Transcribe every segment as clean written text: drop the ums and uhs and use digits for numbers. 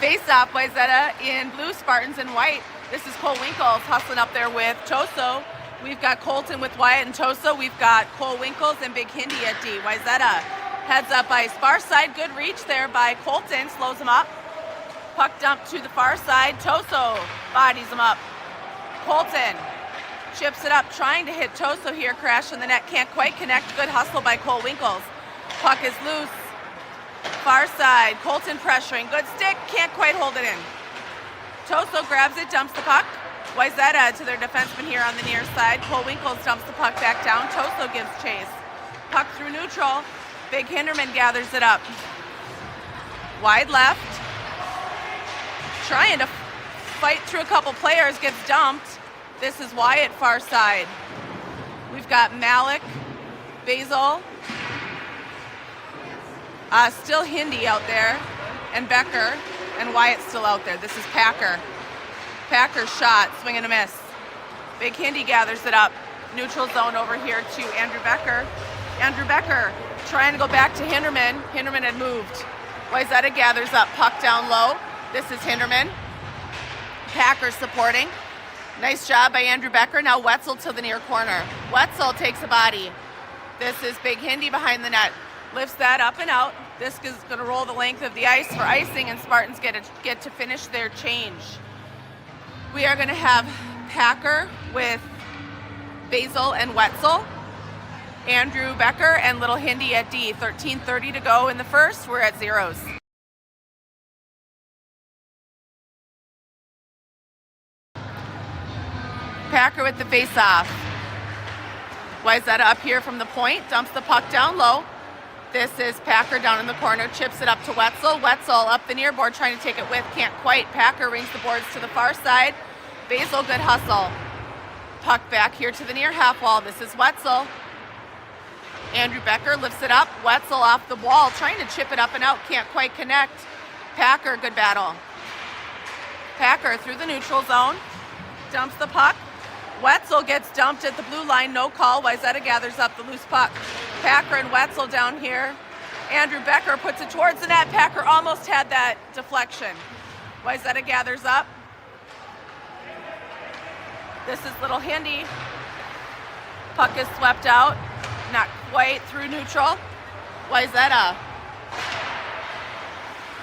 Face off, Wayzata in blue, Spartans in white. This is Cole Winkles hustling up there with Toso. We've got Colton with Wyatt and Toso. We've got Cole Winkles and Big Hindi at D. Wayzata heads up ice. Far side, good reach there by Colton, slows him up. Puck dump to the far side. Toso bodies him up. Colton chips it up, trying to hit Toso here. Crash in the net, can't quite connect. Good hustle by Cole Winkles. Puck is loose. Far side, Colton pressuring. Good stick, can't quite hold it in. Toso grabs it, dumps the puck. Wayzata to their defenseman here on the near side. Cole Winkles dumps the puck back down. Toso gives chase. Puck through neutral. Big Hinderman gathers it up. Wide left. Trying to fight through a couple players, gets dumped. This is Wyatt far side. We've got Malik, Basil, still Hindi out there, and Becker, and Wyatt still out there. This is Packer. Packer's shot, swing and a miss. Big Hindi gathers it up. Neutral zone over here to Andrew Becker. Andrew Becker trying to go back to Hinderman. Hinderman had moved. Wayzata gathers up, puck down low. This is Hinderman. Packer supporting. Nice job by Andrew Becker. Now Wetzel to the near corner. Wetzel takes a body. This is Big Hindi behind the net. Lifts that up and out. This is going to roll the length of the ice for icing, and Spartans get to finish their change. We are going to have Packer with Basil and Wetzel. Andrew Becker and Little Hindi at D. 13:30 to go in the first. We're at zeros. Packer with the face-off. Wayzata up here from the point, dumps the puck down low. This is Packer down in the corner, chips it up to Wetzel. Wetzel up the near board, trying to take it with, can't quite. Packer rings the boards to the far side. Basil, good hustle. Puck back here to the near half wall. This is Wetzel. Andrew Becker lifts it up. Wetzel off the wall, trying to chip it up and out, can't quite connect. Packer, good battle. Packer through the neutral zone, dumps the puck. Wetzel gets dumped at the blue line, no call. Wayzata gathers up the loose puck. Packer and Wetzel down here. Andrew Becker puts it towards the net. Packer almost had that deflection. Wayzata gathers up. This is Little Hindi. Puck is swept out. Not quite through neutral. Wayzata.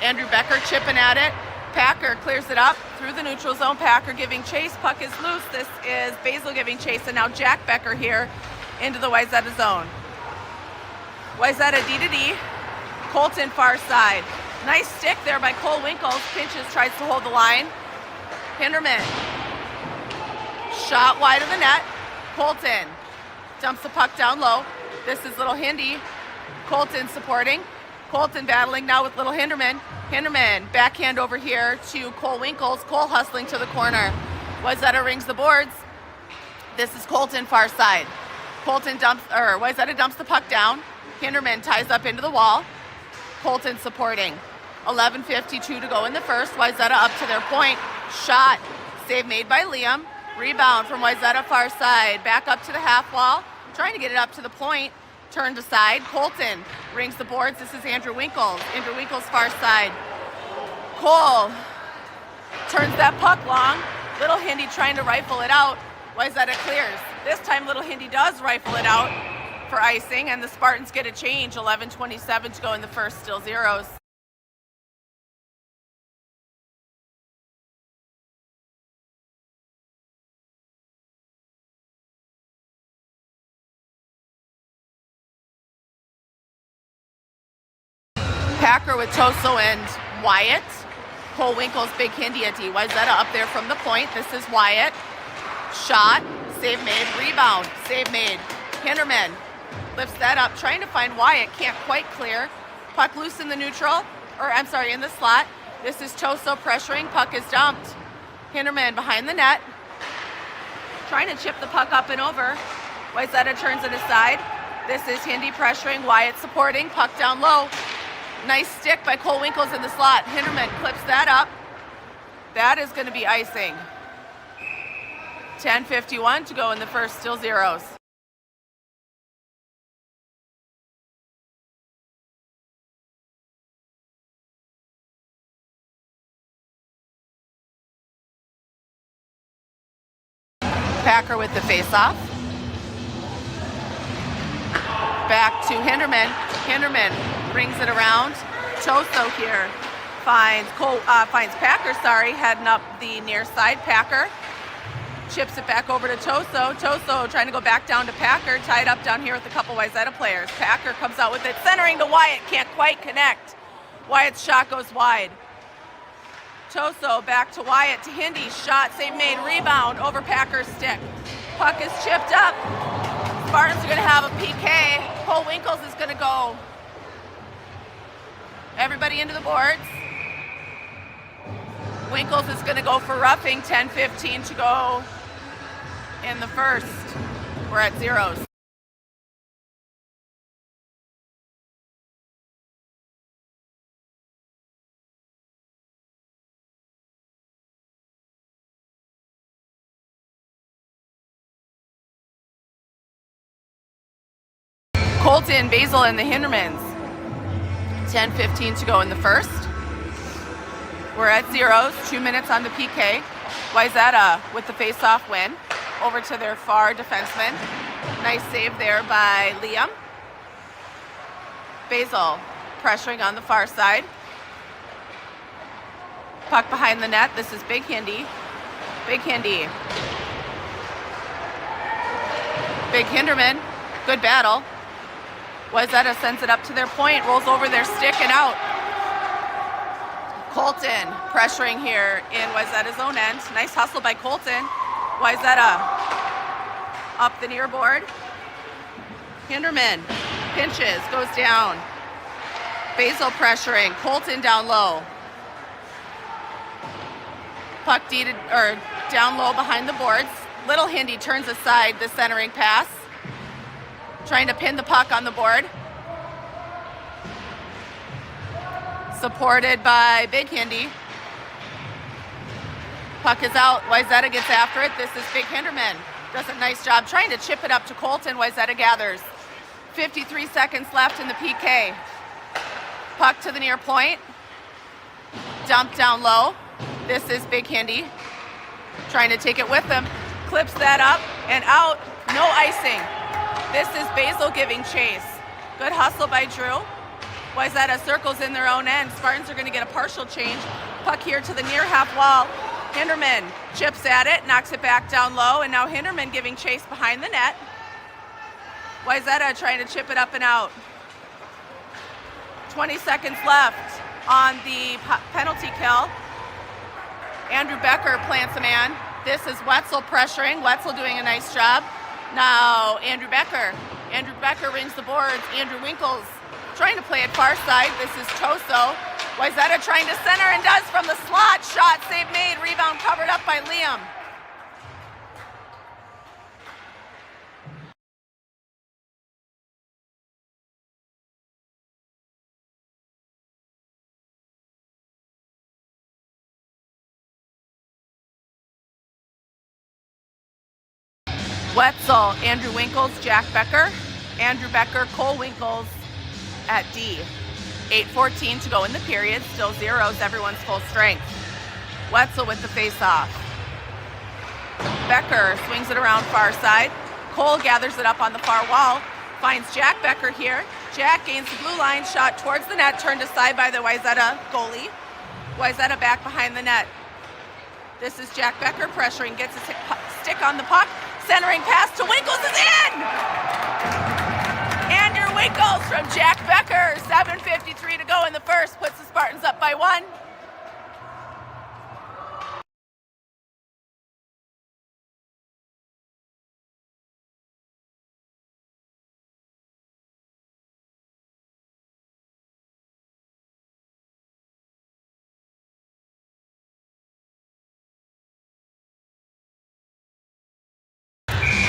Andrew Becker chipping at it. Packer clears it up through the neutral zone. Packer giving chase. Puck is loose. This is Basil giving chase, and now Jack Becker here into the Wayzata zone. Wayzata D to D. Colton far side. Nice stick there by Cole Winkles. Pinches, tries to hold the line. Hinderman. Shot wide of the net. Colton dumps the puck down low. This is Little Hindi. Colton supporting. Colton battling now with Little Hinderman. Hinderman, backhand over here to Cole Winkles. Cole hustling to the corner. Wayzata rings the boards. This is Colton far side. Wayzata dumps the puck down. Hinderman ties up into the wall. Colton supporting. 11:52 to go in the first. Wayzata up to their point. Shot. Save made by Liam. Rebound from Wayzata far side. Back up to the half wall. Trying to get it up to the point. Turned aside. Colton rings the boards. This is Andrew Winkles. Andrew Winkles far side. Cole turns that puck long. Little Hindi trying to rifle it out. Wayzata clears. This time Little Hindi does rifle it out for icing, and the Spartans get a change. 11:27 to go in the first, still zeros. Packer with Toso and Wyatt. Cole Winkles, Big Hindi at D. Wayzata up there from the point. This is Wyatt. Shot, save made, rebound, save made. Hinderman lifts that up, trying to find Wyatt, can't quite clear. Puck loose in the neutral, in the slot. This is Toso pressuring, puck is dumped. Hinderman behind the net, trying to chip the puck up and over. Wayzata turns it aside. This is Hindi pressuring, Wyatt supporting, puck down low. Nice stick by Cole Winkles in the slot. Hinderman clips that up. That is going to be icing. 10:51 to go in the first, still zeros. Packer with the face-off. Back to Hinderman. Hinderman brings it around. Toso here finds Packer, heading up the near side. Packer chips it back over to Toso. Toso trying to go back down to Packer, tied up down here with a couple Wayzata players. Packer comes out with it, centering to Wyatt, can't quite connect. Wyatt's shot goes wide. Toso back to Wyatt, to Hindi, shot, save made, rebound over Packer's stick. Puck is chipped up. Spartans are gonna have a PK. Cole Winkles is gonna go. Everybody into the boards. Winkles is gonna go for roughing, 10:15 to go in the first. We're at zeros. Colton, Basil, and the Hindermans. 10:15 to go in the first. We're at zeros, 2 minutes on the PK. Wayzata with the face-off win. Over to their far defenseman. Nice save there by Liam. Basil pressuring on the far side. Puck behind the net. This is Big Hindi. Big Hindi. Big Hinderman. Good battle. Wayzata sends it up to their point, rolls over their stick and out. Colton pressuring here in Wayzata's own end. Nice hustle by Colton. Wayzata up the near board. Hinderman pinches, goes down. Basil pressuring, Colton down low. Puck down low behind the boards. Little Hindi turns aside the centering pass. Trying to pin the puck on the board. Supported by Big Hindi. Puck is out. Wayzata gets after it. This is Big Hinderman. Does a nice job trying to chip it up to Colton. Wayzata gathers. 53 seconds left in the PK. Puck to the near point. Dump down low. This is Big Hindi. Trying to take it with him. Clips that up and out. No icing. This is Basil giving chase. Good hustle by Drew. Wayzata circles in their own end. Spartans are going to get a partial change. Puck here to the near half wall. Hinderman chips at it, knocks it back down low, and now Hinderman giving chase behind the net. Wayzata trying to chip it up and out. 20 seconds left on the penalty kill. Andrew Becker plants a man. This is Wetzel pressuring. Wetzel doing a nice job. Now Andrew Becker. Andrew Becker rings the boards. Andrew Winkles trying to play it far side. This is Toso. Wayzata trying to center and does from the slot. Shot, save made, rebound covered up by Liam. Wetzel, Andrew Winkles, Jack Becker. Andrew Becker, Cole Winkles at D. 8:14 to go in the period. Still zeros, everyone's full strength. Wetzel with the face-off. Becker swings it around far side. Cole gathers it up on the far wall. Finds Jack Becker here. Jack gains the blue line, shot towards the net, turned aside by the Wayzata goalie. Wayzata back behind the net. This is Jack Becker pressuring, gets his stick on the puck. Centering pass to Winkles is in! Andrew Winkles from Jack Becker. 7:53 to go in the first, puts the Spartans up by 1.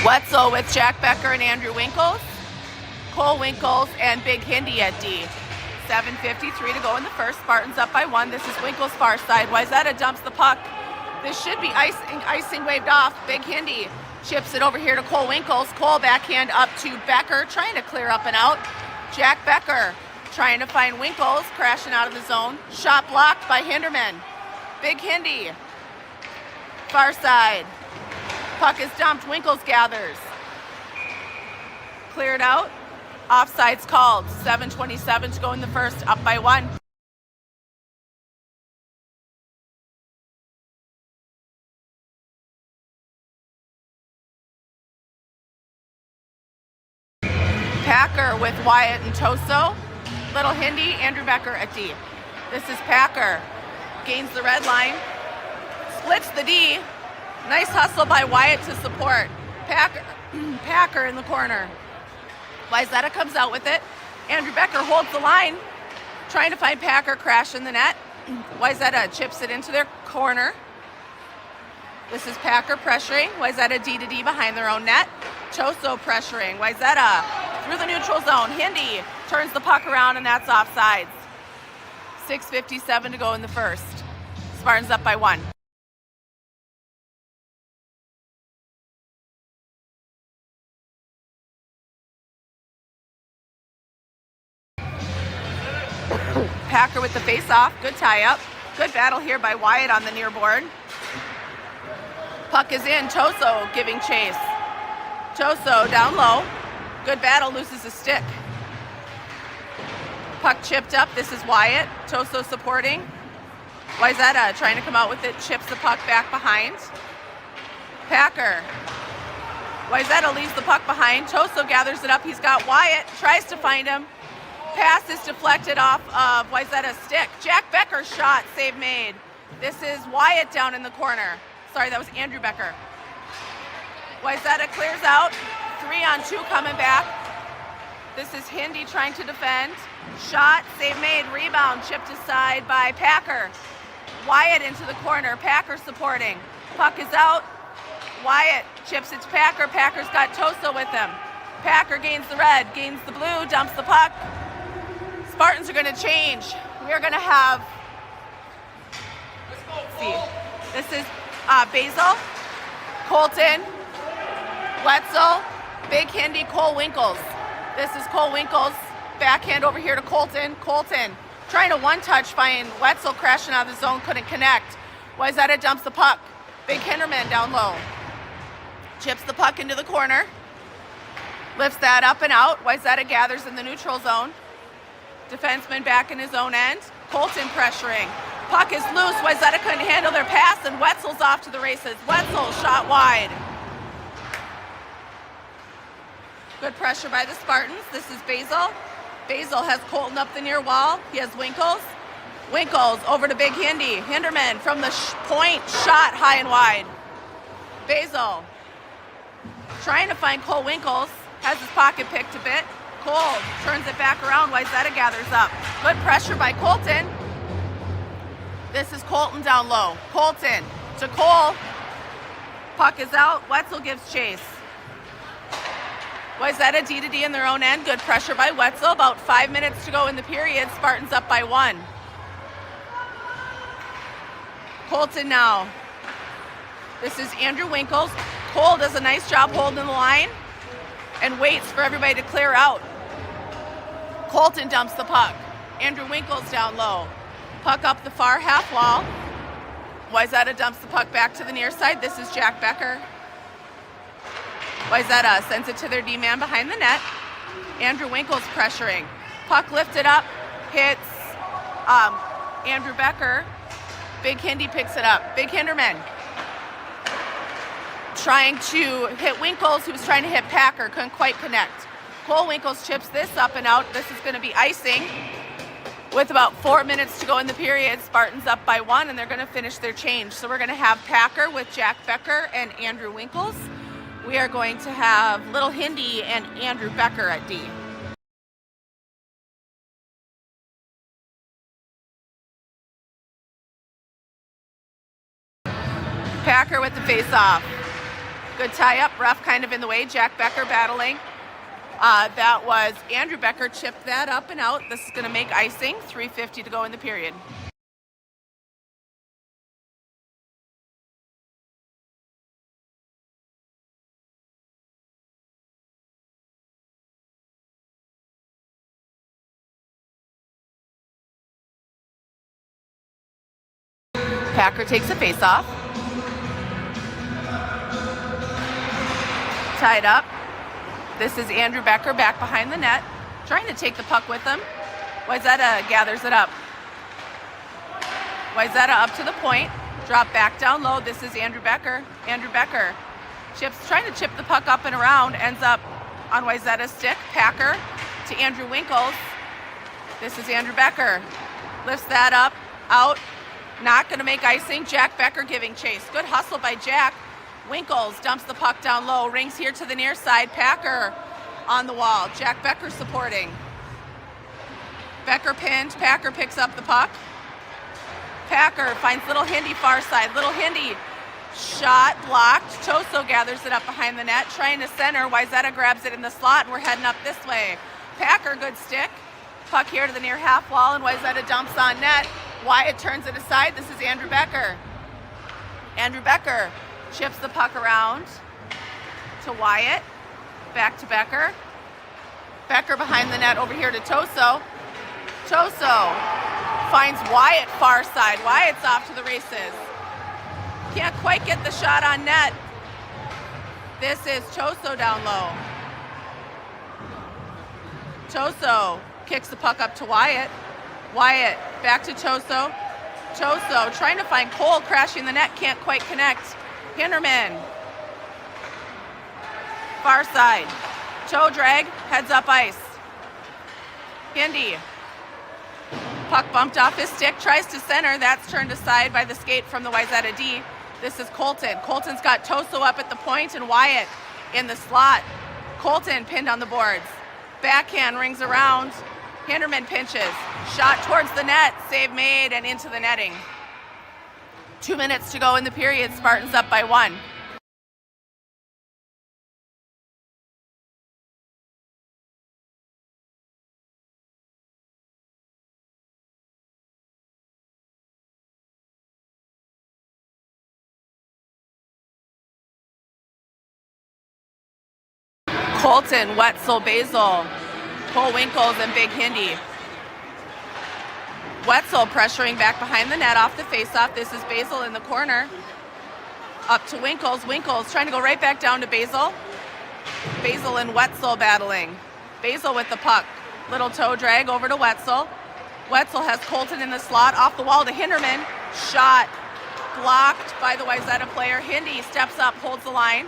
Wetzel with Jack Becker and Andrew Winkles. Cole Winkles and Big Hindi at D. 7:53 to go in the first. Spartans up by 1. This is Winkles far side. Wayzata dumps the puck. This should be icing waved off. Big Hindi chips it over here to Cole Winkles. Cole backhand up to Becker, trying to clear up and out. Jack Becker trying to find Winkles, crashing out of the zone. Shot blocked by Hinderman. Big Hindi. Far side. Puck is dumped. Winkles gathers. Cleared out. Offsides called. 7:27 to go in the first. Up by 1. Packer with Wyatt and Toso. Little Hindi, Andrew Becker at D. This is Packer. Gains the red line. Splits the D. Nice hustle by Wyatt to support. Packer in the corner. Wayzata comes out with it. Andrew Becker holds the line. Trying to find Packer, crash in the net. Wayzata chips it into their corner. This is Packer pressuring. Wayzata D to D behind their own net. Toso pressuring. Wayzata through the neutral zone. Hindi turns the puck around, and that's offsides. 6:57 to go in the first. Spartans up by 1. Packer with the face-off. Good tie-up. Good battle here by Wyatt on the near board. Puck is in. Toso giving chase. Toso down low. Good battle. Loses a stick. Puck chipped up. This is Wyatt. Toso supporting. Wayzata trying to come out with it. Chips the puck back behind. Packer. Wayzata leaves the puck behind. Toso gathers it up. He's got Wyatt. Tries to find him. Pass is deflected off of Wayzata's stick. Jack Becker shot. Save made. This is Wyatt down in the corner. Sorry, that was Andrew Becker. Wayzata clears out. 3-on-2 coming back. This is Hindi trying to defend. Shot. Save made. Rebound. Chipped aside by Packer. Wyatt into the corner. Packer supporting. Puck is out. Wyatt chips it to Packer. Packer's got Toso with him. Packer gains the red, gains the blue, dumps the puck. Spartans are going to change. We are going to have, let's see, this is Basil, Colton, Wetzel, Big Hindi, Cole Winkles. This is Cole Winkles. Backhand over here to Colton. Colton trying to one-touch, find Wetzel crashing out of the zone, couldn't connect. Wayzata dumps the puck. Big Hinderman down low. Chips the puck into the corner. Lifts that up and out. Wayzata gathers in the neutral zone. Defenseman back in his own end. Colton pressuring. Puck is loose. Wayzata couldn't handle their pass, and Wetzel's off to the races. Wetzel shot wide. Good pressure by the Spartans. This is Basil. Basil has Colton up the near wall. He has Winkles. Winkles over to Big Hindi. Hinderman from the point, shot high and wide. Basil trying to find Cole Winkles. Has his pocket picked a bit. Cole turns it back around. Wayzata gathers up. Good pressure by Colton. This is Colton down low. Colton to Cole. Puck is out. Wetzel gives chase. Wayzata D to D in their own end. Good pressure by Wetzel. About 5 minutes to go in the period. Spartans up by 1. Colton now. This is Andrew Winkles. Cole does a nice job holding the line and waits for everybody to clear out. Colton dumps the puck. Andrew Winkles down low. Puck up the far half wall. Wayzata dumps the puck back to the near side. This is Jack Becker. Wayzata sends it to their D-man behind the net. Andrew Winkles pressuring. Puck lifted up, hits Andrew Becker. Big Hindi picks it up. Big Hinderman trying to hit Winkles, who was trying to hit Packer, couldn't quite connect. Cole Winkles chips this up and out. This is going to be icing with about 4 minutes to go in the period. Spartans up by 1, and they're going to finish their change. So we're going to have Packer with Jack Becker and Andrew Winkles. We are going to have Little Hindi and Andrew Becker at D. Packer with the face-off. Good tie-up, rough kind of in the way. Jack Becker battling. That was Andrew Becker, chipped that up and out. This is going to make icing. 3:50 to go in the period. Packer takes a face-off. tied up. This is Andrew Becker back behind the net, trying to take the puck with him. Wayzata gathers it up. Wayzata up to the point, drop back down low. This is Andrew Becker. Andrew Becker trying to chip the puck up and around, ends up on Wayzata's stick. Packer to Andrew Winkles. This is Andrew Becker. Lifts that up, out, not going to make icing. Jack Becker giving chase. Good hustle by Jack. Winkles dumps the puck down low, rings here to the near side. Packer on the wall. Jack Becker supporting. Becker pinned. Packer picks up the puck. Packer finds Little Hindi far side. Little Hindi shot blocked. Toso gathers it up behind the net, trying to center. Wayzata grabs it in the slot, and we're heading up this way. Packer, good stick. Puck here to the near half wall, and Wayzata dumps on net. Wyatt turns it aside. This is Andrew Becker. Andrew Becker chips the puck around to Wyatt. Back to Becker. Becker behind the net over here to Toso. Toso finds Wyatt far side. Wyatt's off to the races. Can't quite get the shot on net. This is Toso down low. Toso kicks the puck up to Wyatt. Wyatt back to Toso. Toso trying to find Cole, crashing the net, can't quite connect. Hinderman. Far side. Toe drag, heads up ice. Hindi. Puck bumped off his stick, tries to center. That's turned aside by the skate from the Wayzata D. This is Colton. Colton's got Toso up at the point and Wyatt in the slot. Colton pinned on the boards. Backhand rings around. Hinderman pinches. Shot towards the net. Save made and into the netting. 2 minutes to go in the period. Spartans up by 1. Colton, Wetzel, Basil, Cole Winkles, and Big Hindi. Wetzel pressuring back behind the net off the faceoff. This is Basil in the corner. Up to Winkles. Winkles trying to go right back down to Basil. Basil and Wetzel battling. Basil with the puck. Little toe drag over to Wetzel. Wetzel has Colton in the slot. Off the wall to Hinderman. Shot blocked by the Wayzata player. Hindi steps up, holds the line.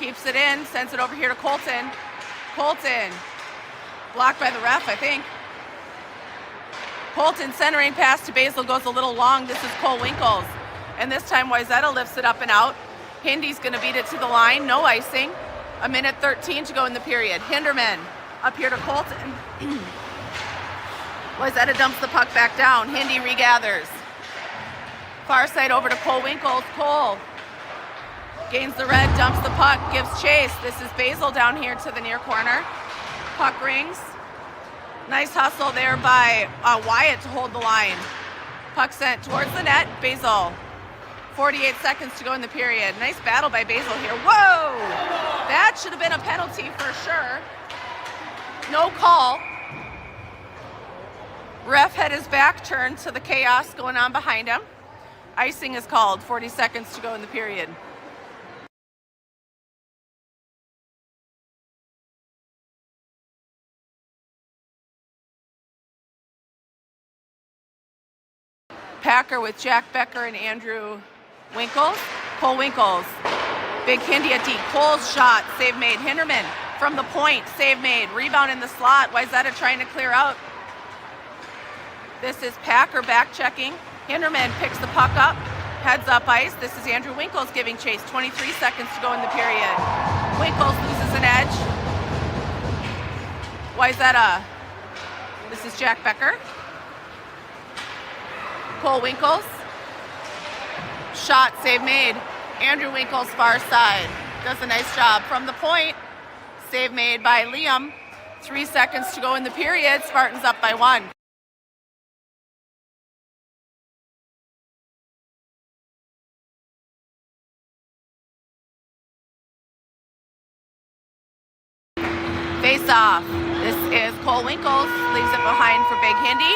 Keeps it in, sends it over here to Colton. Colton, blocked by the ref, I think. Colton centering pass to Basil goes a little long. This is Cole Winkles. And this time Wayzata lifts it up and out. Hindy's gonna beat it to the line, no icing. 1:13 to go in the period. Hinderman up here to Colton. Wayzata dumps the puck back down. Hindi regathers. Far side over to Cole Winkles. Cole gains the red, dumps the puck, gives chase. This is Basil down here to the near corner. Puck rings. Nice hustle there by Wyatt to hold the line. Puck sent towards the net. Basil. 48 seconds to go in the period. Nice battle by Basil here. Whoa! That should have been a penalty for sure. No call. Ref had his back turned to the chaos going on behind him. Icing is called. 40 seconds to go in the period. Packer with Jack Becker and Andrew Winkles. Cole Winkles. Big Hindi at deep. Cole's shot. Save made. Hinderman from the point. Save made. Rebound in the slot. Wayzata trying to clear out. This is Packer back checking. Hinderman picks the puck up. Heads up ice. This is Andrew Winkles giving chase. 23 seconds to go in the period. Winkles loses an edge. Wayzata. This is Jack Becker. Cole Winkles. Shot, save made. Andrew Winkles far side. Does a nice job from the point. Save made by Liam. 3 seconds to go in the period. Spartans up by 1. Face off. This is Cole Winkles. Leaves it behind for Big Hindi.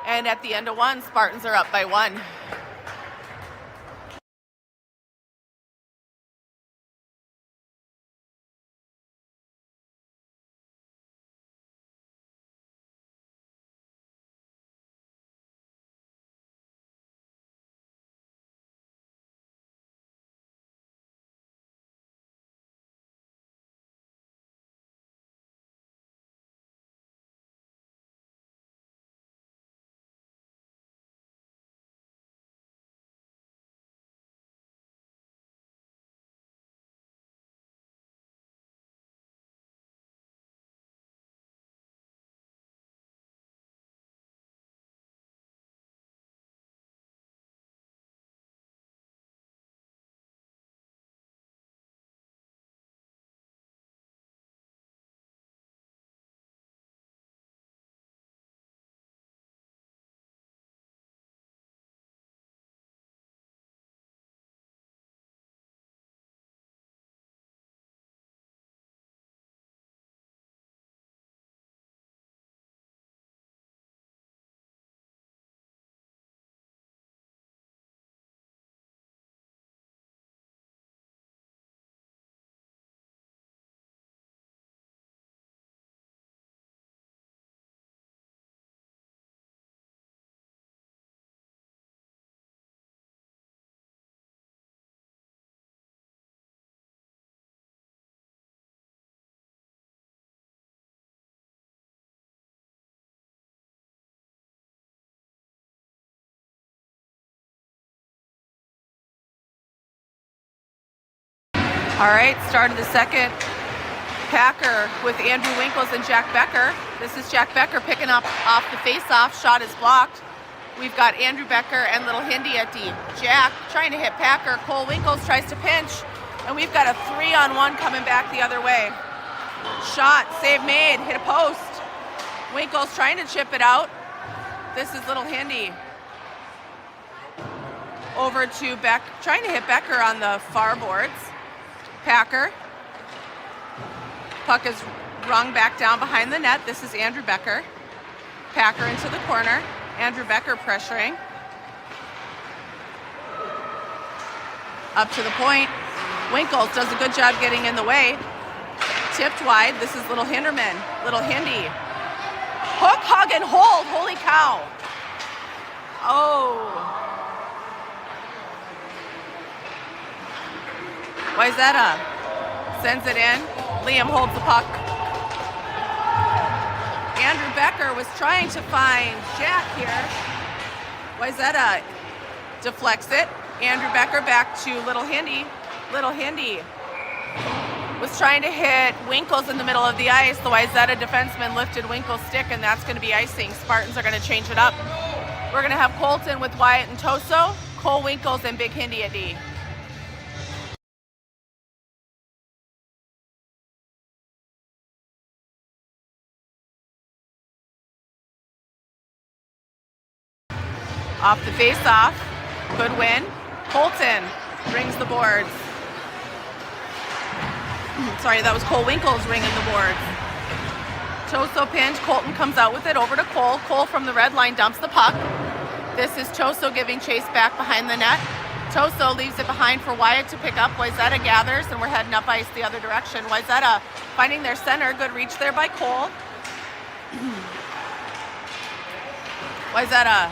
And at the end of 1, Spartans are up by 1. All right, start of the second. Packer with Andrew Winkles and Jack Becker. This is Jack Becker picking up off the face-off. Shot is blocked. We've got Andrew Becker and Little Hindi at D. Jack trying to hit Packer. Cole Winkles tries to pinch. And we've got a 3-on-1 coming back the other way. Shot, save made, hit a post. Winkles trying to chip it out. This is Little Hindi. Over to Beck, trying to hit Becker on the far boards. Packer. Puck is rung back down behind the net. This is Andrew Becker. Packer into the corner. Andrew Becker pressuring. Up to the point. Winkles does a good job getting in the way. Tipped wide. This is Little Hinderman. Little Hindi. Hook, hug, and hold. Holy cow. Oh. Wayzata sends it in. Liam holds the puck. Andrew Becker was trying to find Jack here. Wayzata deflects it. Andrew Becker back to Little Hindi. Little Hindi was trying to hit Winkles in the middle of the ice. The Wayzata defenseman lifted Winkles' stick, and that's going to be icing. Spartans are going to change it up. We're going to have Colton with Wyatt and Toso, Cole Winkles, and Big Hindi at D. Off the face-off, good win. Colton rings the boards. Sorry, that was Cole Winkles ringing the boards. Toso pinch, Colton comes out with it over to Cole. Cole from the red line dumps the puck. This is Toso giving chase back behind the net. Toso leaves it behind for Wyatt to pick up. Wayzata gathers, and we're heading up ice the other direction. Wayzata finding their center, good reach there by Cole. Wayzata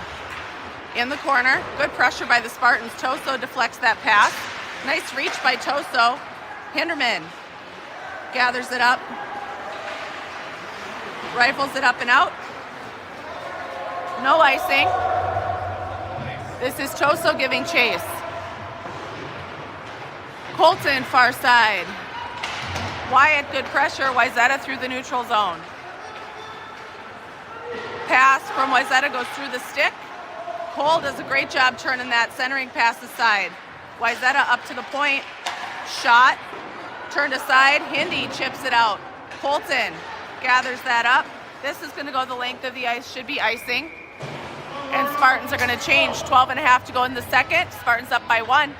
in the corner, good pressure by the Spartans. Toso deflects that pass. Nice reach by Toso. Hinderman gathers it up, rifles it up and out. No icing. This is Toso giving chase. Colton far side. Wyatt, good pressure. Wayzata through the neutral zone. Pass from Wayzata goes through the stick. Cole does a great job turning that centering pass aside. Wayzata up to the point. Shot. Turned aside. Hindi chips it out. Colton gathers that up. This is going to go the length of the ice. Should be icing. And Spartans are going to change. 12.5 to go in the second. Spartans up by 1.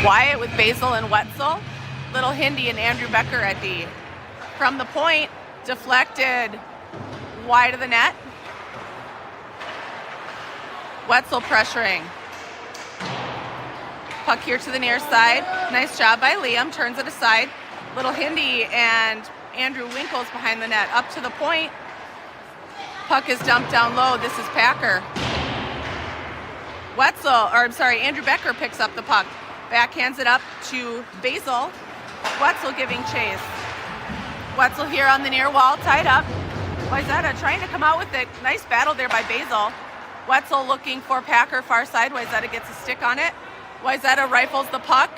Wyatt with Basil and Wetzel. Little Hindi and Andrew Becker at D. From the point, deflected wide of the net. Wetzel pressuring. Puck here to the near side. Nice job by Liam. Turns it aside. Little Hindi and Andrew Winkles behind the net. Up to the point. Puck is dumped down low. This is Packer. Andrew Becker picks up the puck. Backhands it up to Basil. Wetzel giving chase. Wetzel here on the near wall, tied up. Wayzata trying to come out with it. Nice battle there by Basil. Wetzel looking for Packer far side. Wayzata gets a stick on it. Wayzata rifles the puck.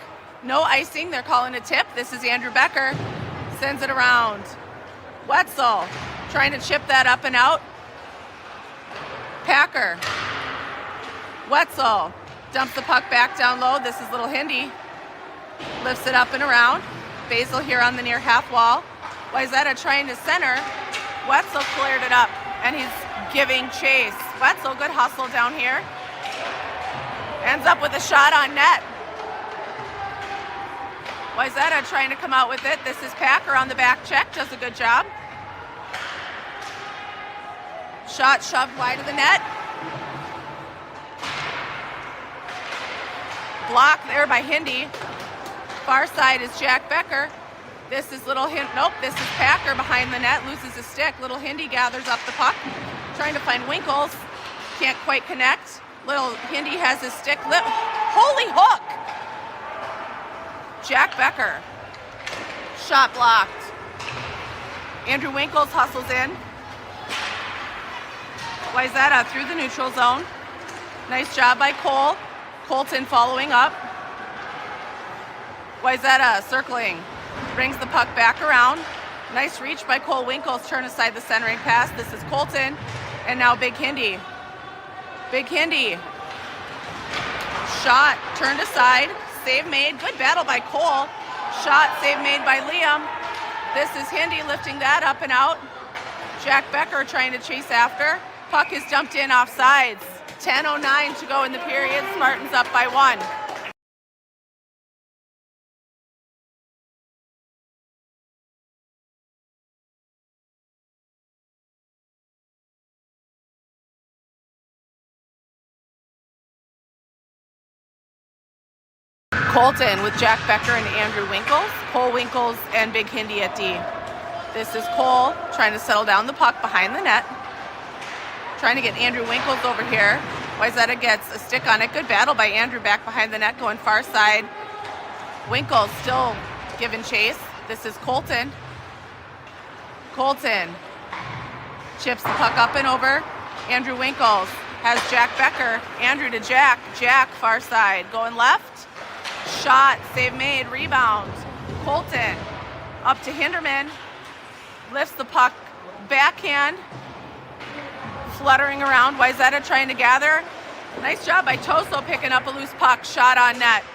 No icing. They're calling a tip. This is Andrew Becker. Sends it around. Wetzel trying to chip that up and out. Packer. Wetzel dumps the puck back down low. This is Little Hindi. Lifts it up and around. Basil here on the near half wall. Wayzata trying to center. Wetzel cleared it up, and he's giving chase. Wetzel, good hustle down here. Ends up with a shot on net. Wayzata trying to come out with it. This is Packer on the back check. Does a good job. Shot shoved wide of the net. Blocked there by Hindi. Far side is Jack Becker. This is this is Packer behind the net, loses his stick. Little Hindi gathers up the puck, trying to find Winkles. Can't quite connect. Little Hindi has his stick. Holy hook! Jack Becker. Shot blocked. Andrew Winkles hustles in. Wayzata through the neutral zone. Nice job by Cole. Colton following up. Wayzata circling. Brings the puck back around. Nice reach by Cole Winkles. Turn aside the centering pass. This is Colton. And now Big Hindi. Big Hindi. Shot turned aside. Save made. Good battle by Cole. Shot save made by Liam. This is Hindi lifting that up and out. Jack Becker trying to chase after. Puck is dumped in off sides. 10:09 to go in the period. Spartans up by 1. Colton with Jack Becker and Andrew Winkles. Cole Winkles and Big Hindi at D. This is Cole trying to settle down the puck behind the net. Trying to get Andrew Winkles over here. Wayzata gets a stick on it. Good battle by Andrew back behind the net going far side. Winkles still giving chase. This is Colton. Colton chips the puck up and over. Andrew Winkles has Jack Becker. Andrew to Jack. Jack far side going left. Shot, save made, rebound. Colton up to Hinderman. Lifts the puck backhand. Fluttering around. Wayzata trying to gather. Nice job by Toso picking up a loose puck. Shot on net.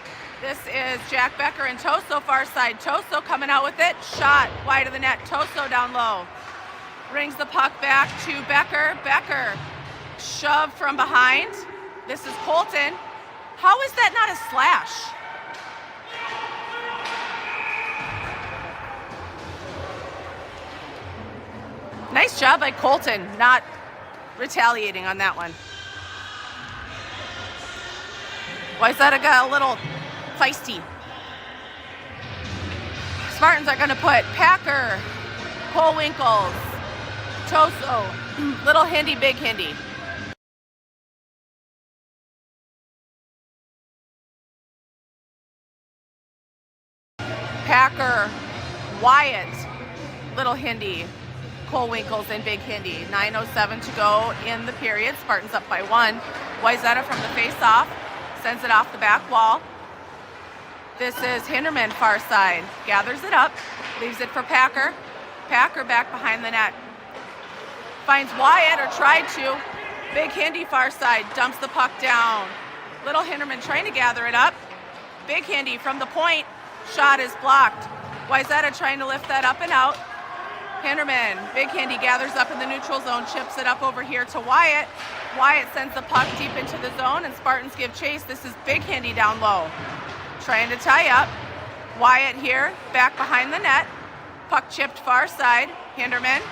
This is Jack Becker and Toso far side. Toso coming out with it. Shot wide of the net. Toso down low. Brings the puck back to Becker. Becker shove from behind. This is Colton. How is that not a slash? Nice job by Colton, not retaliating on that one. Wayzata got a little feisty. Spartans are going to put Packer, Cole Winkles, Toso, Little Hindi, Big Hindi. Packer, Wyatt, Little Hindi, Cole Winkles, and Big Hindi. 9:07 to go in the period. Spartans up by 1. Wayzata from the face-off sends it off the back wall. This is Hinderman far side. Gathers it up, leaves it for Packer. Packer back behind the net. Finds Wyatt, or tried to. Big Hindi far side, dumps the puck down. Little Hinderman trying to gather it up. Big Hindi from the point. Shot is blocked. Wayzata trying to lift that up and out. Hinderman, Big Hindi gathers up in the neutral zone, chips it up over here to Wyatt. Wyatt sends the puck deep into the zone, and Spartans give chase. This is Big Hindi down low. Trying to tie up. Wyatt here, back behind the net. Puck chipped far side. Hinderman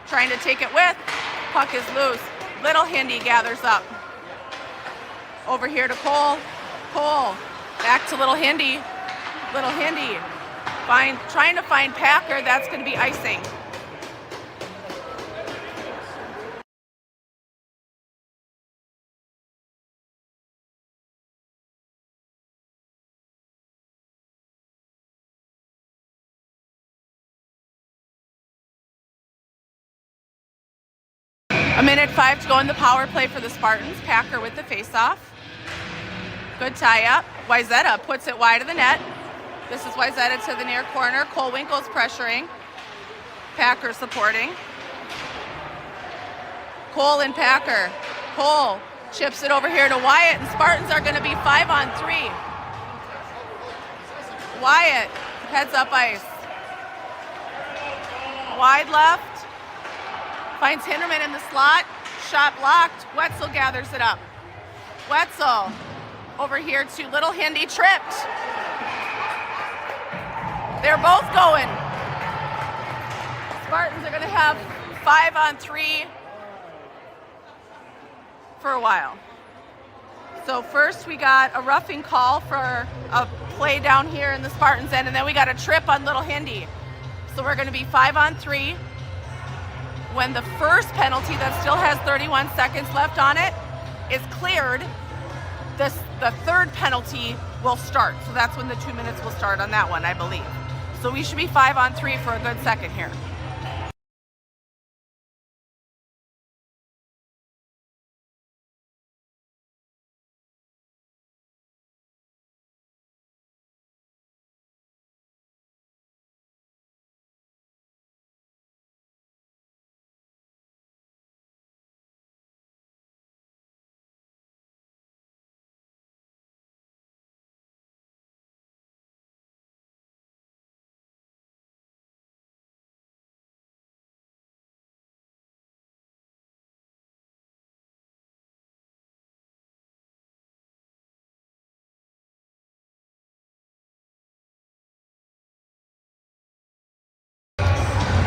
trying to take it with. Puck is loose. Little Hindi gathers up. Over here to Cole. Cole, back to Little Hindi. Little Hindi trying to find Packer. That's going to be icing. A minute 5 to go in the power play for the Spartans. Packer with the face-off. Good tie-up. Wayzata puts it wide of the net. This is Wayzata to the near corner. Cole Winkles pressuring. Packer supporting. Cole and Packer. Cole chips it over here to Wyatt, and Spartans are going to be 5-on-3. Wyatt heads up ice. Wide left. Finds Hinderman in the slot. Shot blocked. Wetzel gathers it up. Wetzel over here to Little Hindi, tripped. They're both going. Spartans are going to have 5-on-3 for a while. So first we got a roughing call for a play down here in the Spartans end, and then we got a trip on Little Hindi. So we're going to be 5-on-3. When the first penalty that still has 31 seconds left on it is cleared, the third penalty will start. So that's when the 2 minutes will start on that one, I believe. So we should be 5-on-3 for a good second here.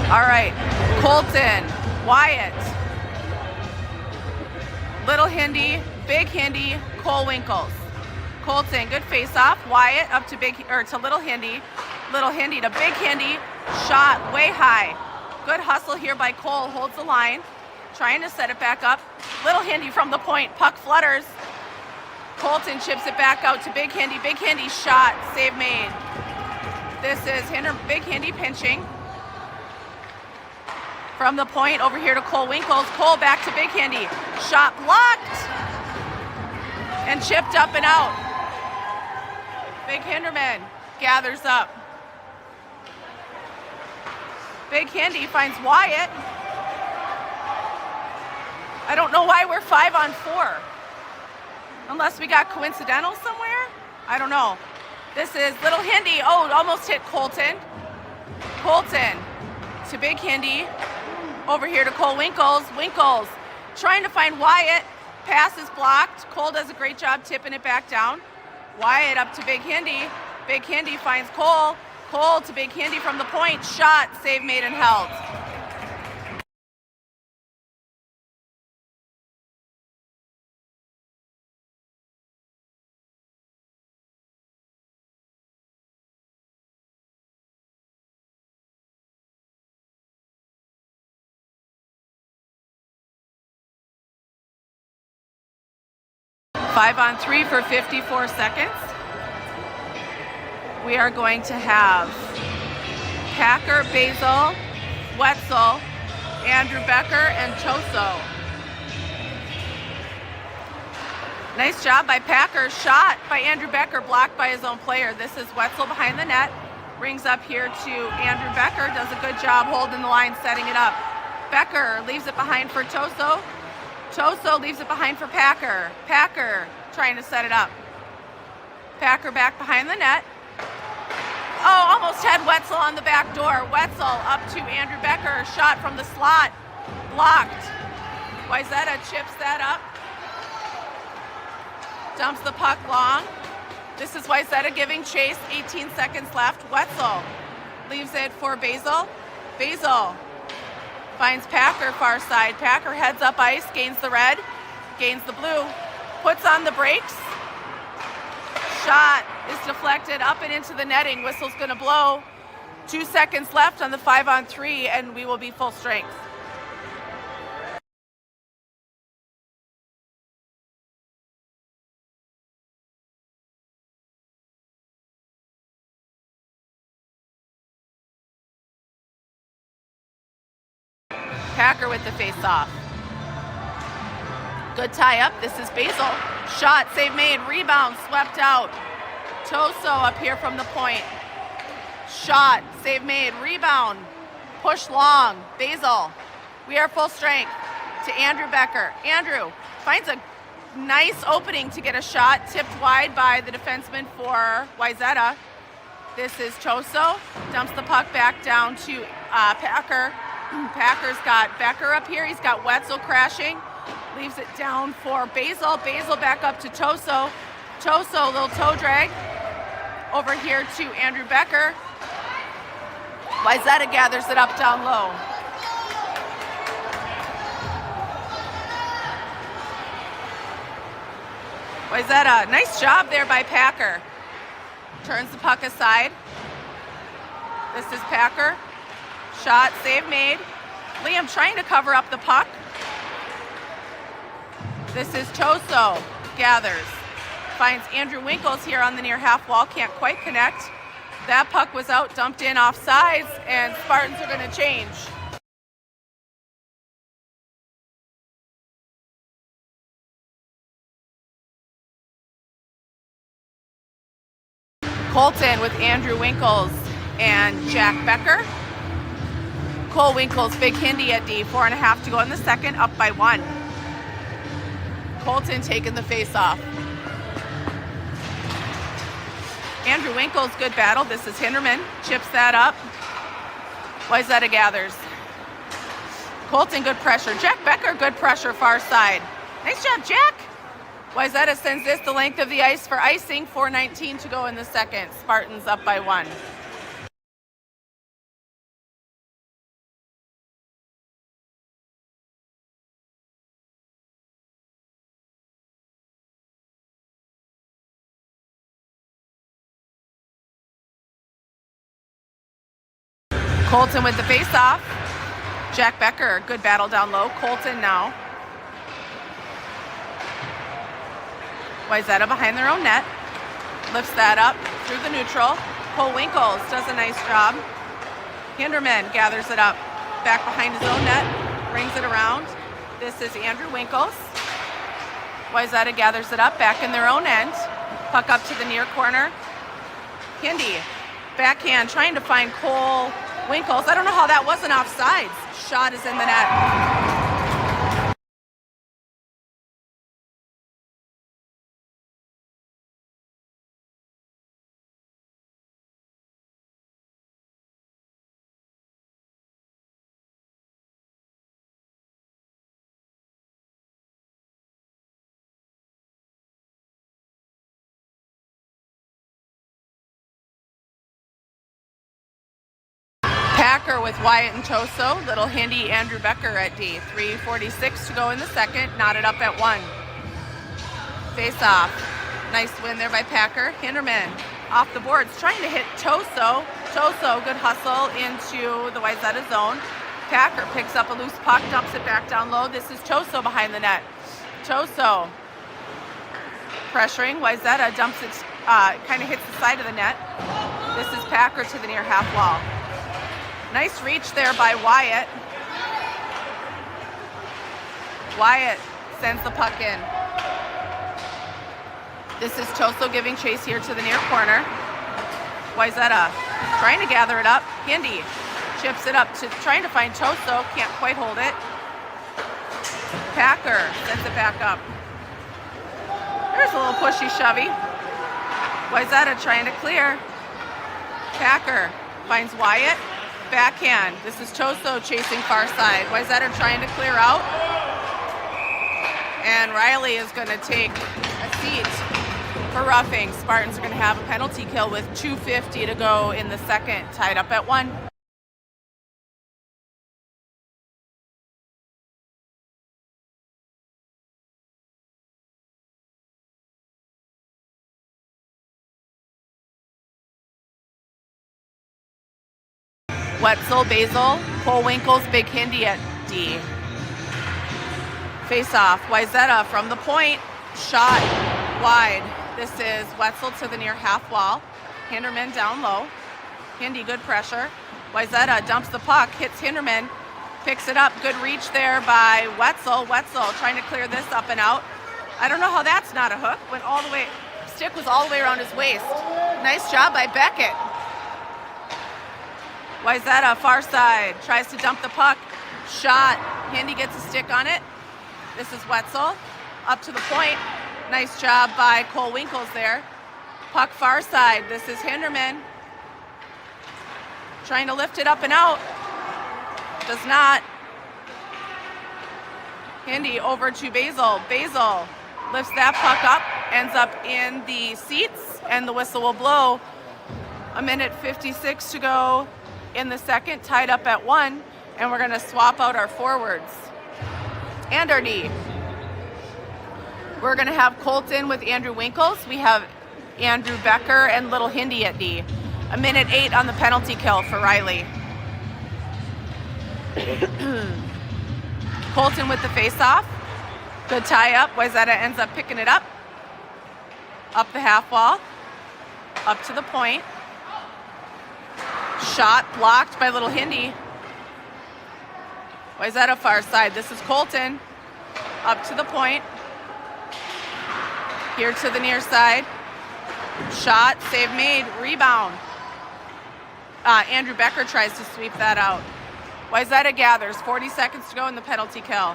All right, Colton, Wyatt, Little Hindi, Big Hindi, Cole Winkles. Colton, good face-off. Wyatt up to Little Hindi. Little Hindi to Big Hindi. Shot way high. Good hustle here by Cole. Holds the line. Trying to set it back up. Little Hindi from the point. Puck flutters. Colton chips it back out to Big Hindi. Big Hindi shot. Save made. This is Big Hindi pinching. From the point over here to Cole Winkles. Cole back to Big Hindi. Shot blocked. And chipped up and out. Big Hinderman gathers up. Big Hindi finds Wyatt. I don't know why we're 5-on-4. Unless we got coincidental somewhere? I don't know. This is Little Hindi. Oh, almost hit Colton. Colton to Big Hindi. Over here to Cole Winkles. Winkles trying to find Wyatt. Pass is blocked. Cole does a great job tipping it back down. Wyatt up to Big Hindi. Big Hindi finds Cole. Cole to Big Hindi from the point. Shot, save made and held. Five on three for 54 seconds. We are going to have Packer, Basil, Wetzel, Andrew Becker, and Toso. Nice job by Packer. Shot by Andrew Becker, blocked by his own player. This is Wetzel behind the net. Brings up here to Andrew Becker. Does a good job holding the line, setting it up. Becker leaves it behind for Toso. Toso leaves it behind for Packer. Packer trying to set it up. Packer back behind the net. Oh, almost had Wetzel on the back door. Wetzel up to Andrew Becker. Shot from the slot. Blocked. Wayzata chips that up. Dumps the puck long. This is Wayzata giving chase. 18 seconds left. Wetzel leaves it for Basil. Basil finds Packer far side. Packer heads up ice, gains the red, gains the blue, puts on the brakes. Shot is deflected up and into the netting. Whistle's going to blow. 2 seconds left on the 5-on-3, and we will be full strength. Packer with the face-off. Good tie-up. This is Basil. Shot, save made, rebound, swept out. Toso up here from the point. Shot, save made, rebound, push long. Basil. We are full strength to Andrew Becker. Andrew finds a nice opening to get a shot, tipped wide by the defenseman for Wayzata. This is Toso. Dumps the puck back down to Packer. Packer's got Becker up here. He's got Wetzel crashing. Leaves it down for Basil. Basil back up to Toso. Toso, little toe drag. Over here to Andrew Becker. Wayzata gathers it up down low. Wayzata, nice job there by Packer. Turns the puck aside. This is Packer. Shot, save made. Liam trying to cover up the puck. This is Toso. Gathers. Finds Andrew Winkles here on the near half wall. Can't quite connect. That puck was out, dumped in off sides, and Spartans are going to change. Colton with Andrew Winkles and Jack Becker. Cole Winkles, Big Hindi at D. 4.5 to go in the second, up by 1. Colton taking the face-off. Andrew Winkles, good battle. This is Hinderman. Chips that up. Wayzata gathers. Colton, good pressure. Jack Becker, good pressure, far side. Nice job, Jack. Wayzata sends this the length of the ice for icing. 4:19 to go in the second. Spartans up by 1. Colton with the face-off. Jack Becker, good battle down low. Colton now. Wayzata behind their own net. Lifts that up through the neutral. Cole Winkles does a nice job. Hinderman gathers it up back behind his own net, brings it around. This is Andrew Winkles. Wayzata gathers it up back in their own end. Puck up to the near corner. Hindi, backhand, trying to find Cole Winkles. I don't know how that wasn't offsides. Shot is in the net. Packer with Wyatt and Toso. Little Hindi, Andrew Becker at D. 3:46 to go in the second. Knotted up at 1. Face off. Nice win there by Packer. Hinderman off the boards, trying to hit Toso. Toso, good hustle into the Wayzata zone. Packer picks up a loose puck, dumps it back down low. This is Toso behind the net. Toso pressuring. Wayzata dumps it, kind of hits the side of the net. This is Packer to the near half wall. Nice reach there by Wyatt. Wyatt sends the puck in. This is Toso giving chase here to the near corner. Wayzata trying to gather it up. Hindi chips it up to trying to find Toso. Can't quite hold it. Packer sends it back up. There's a little pushy shovey. Wayzata trying to clear. Packer finds Wyatt. Backhand. This is Toso chasing far side. Wayzata trying to clear out. And Riley is going to take a seat for roughing. Spartans are going to have a penalty kill with 2:50 to go in the second. Tied up at 1. Wetzel, Basil, Cole Winkles, Big Hindi at D. Face off. Wayzata from the point. Shot wide. This is Wetzel to the near half wall. Hinderman down low. Hindi, good pressure. Wayzata dumps the puck, hits Hinderman, picks it up. Good reach there by Wetzel. Wetzel trying to clear this up and out. I don't know how that's not a hook. Went all the way, stick was all the way around his waist. Nice job by Beckett. Wayzata, far side, tries to dump the puck. Shot. Hindi gets a stick on it. This is Wetzel. Up to the point. Nice job by Cole Winkles there. Puck far side. This is Hinderman. Trying to lift it up and out. Does not. Hindi over to Basil. Basil lifts that puck up. Ends up in the seats. And the whistle will blow. 1:56 to go in the second, tied up at 1, and we're going to swap out our forwards and our D. We're going to have Colton with Andrew Winkles. We have Andrew Becker and Little Hindi at D. 1:08 on the penalty kill for Riley. Colton with the face-off. Good tie-up. Wayzata ends up picking it up. Up the half wall. Up to the point. Shot blocked by Little Hindi. Wayzata far side. This is Colton. Up to the point. Here to the near side. Shot, save made, rebound. Andrew Becker tries to sweep that out. Wayzata gathers, 40 seconds to go in the penalty kill.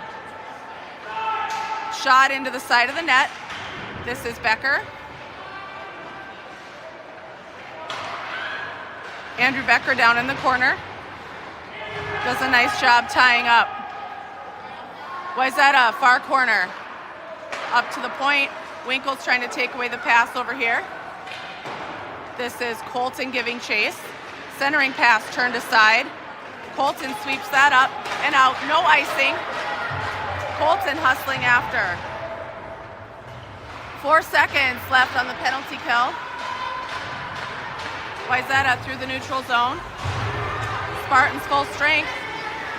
Shot into the side of the net. This is Becker. Andrew Becker down in the corner. Does a nice job tying up. Wayzata, far corner. Up to the point. Winkles trying to take away the pass over here. This is Colton giving chase. Centering pass turned aside. Colton sweeps that up and out. No icing. Colton hustling after. 4 seconds left on the penalty kill. Wayzata through the neutral zone. Spartans full strength.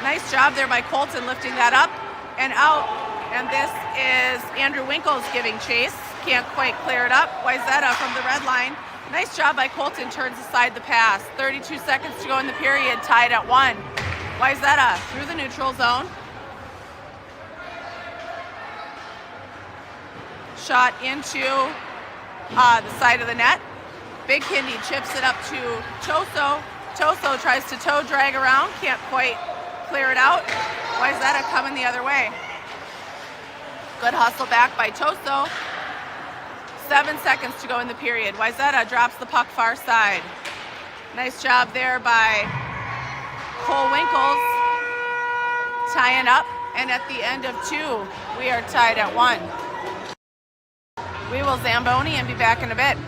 Nice job there by Colton lifting that up and out. And this is Andrew Winkles giving chase. Can't quite clear it up. Wayzata from the red line. Nice job by Colton, turns aside the pass. 32 seconds to go in the period, tied at 1. Wayzata through the neutral zone. Shot into the side of the net. Big Hindi chips it up to Toso. Toso tries to toe drag around, can't quite clear it out. Wayzata coming the other way. Good hustle back by Toso. 7 seconds to go in the period. Wayzata drops the puck far side. Nice job there by Cole Winkles tying up. And at the end of 2, we are tied at 1. We will Zamboni and be back in a bit.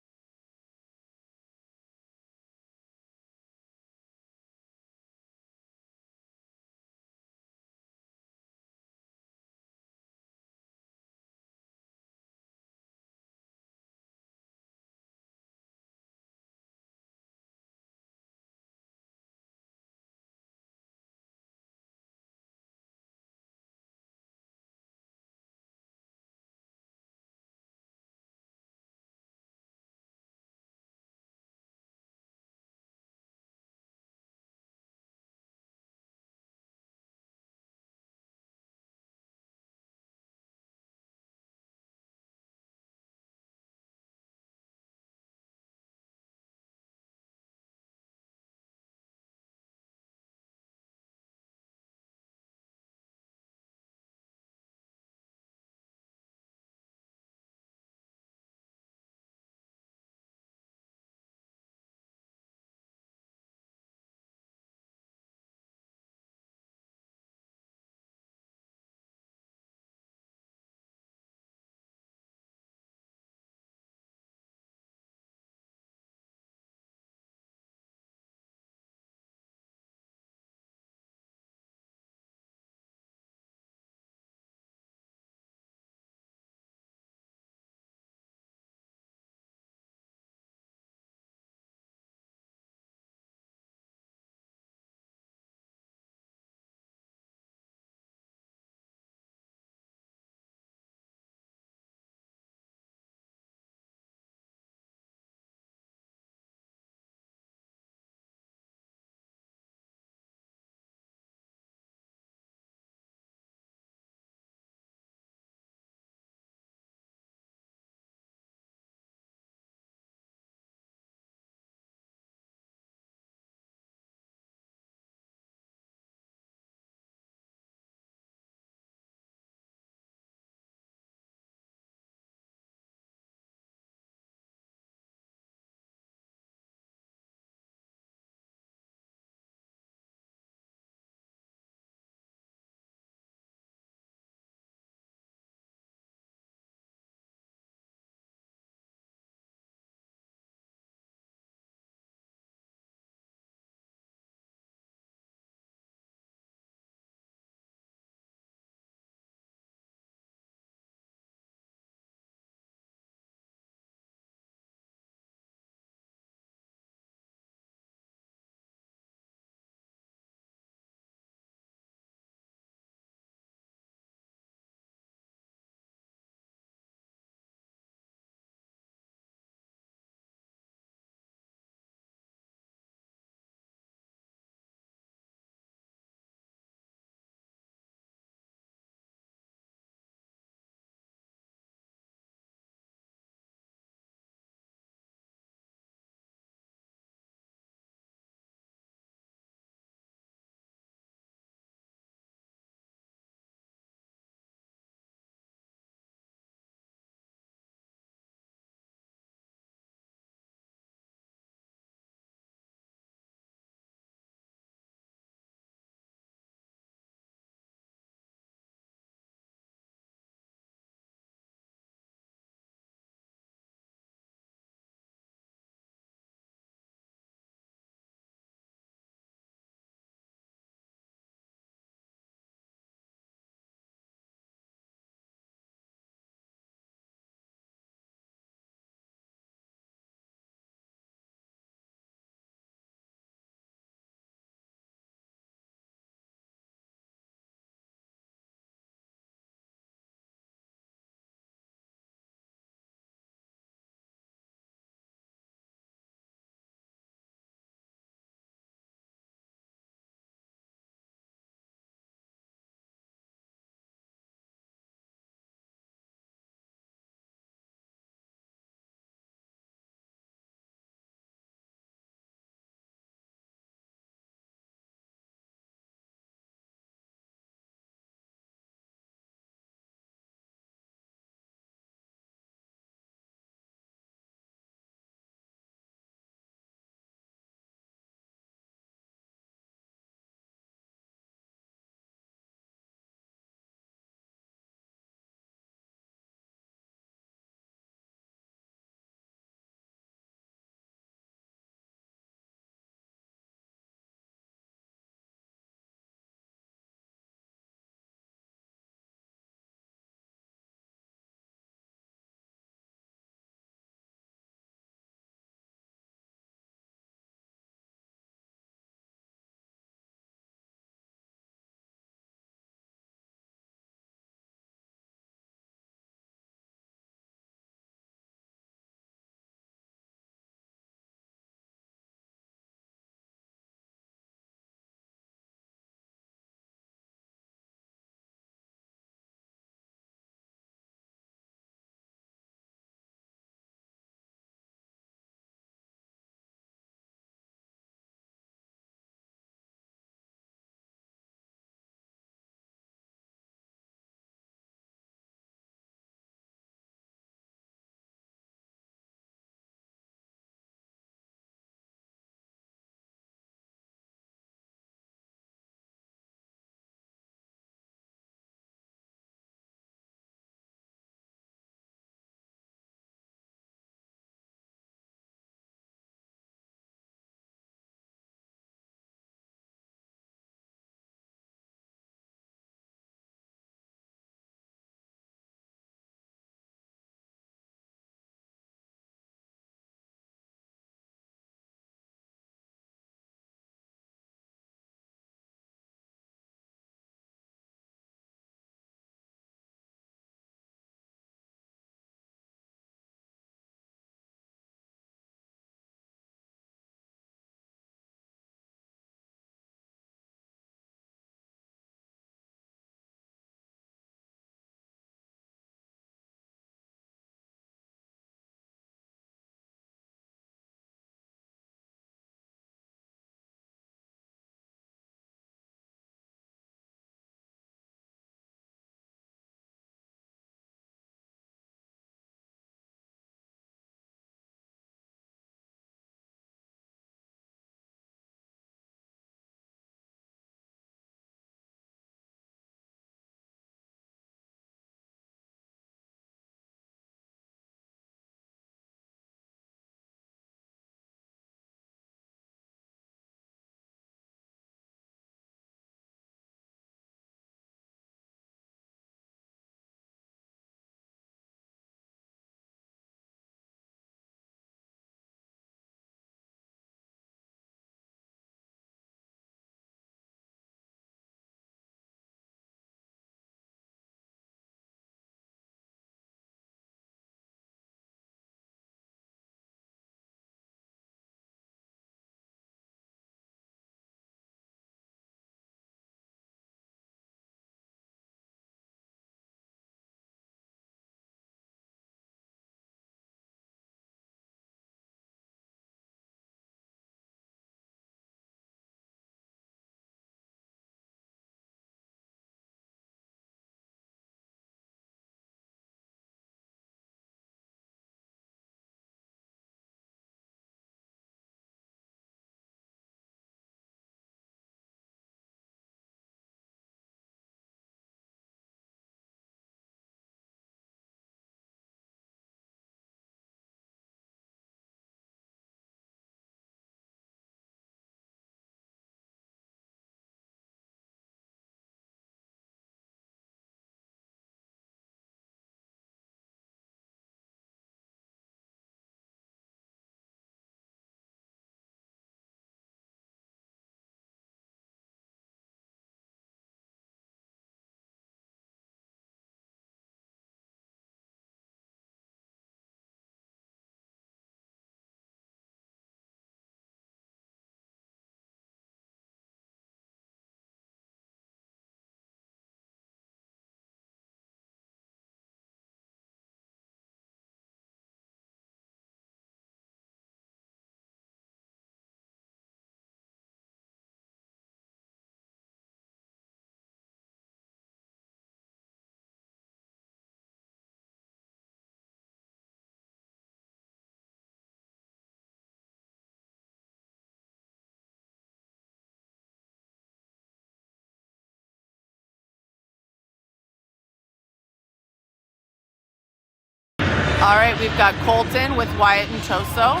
All right, we've got Colton with Wyatt and Toso,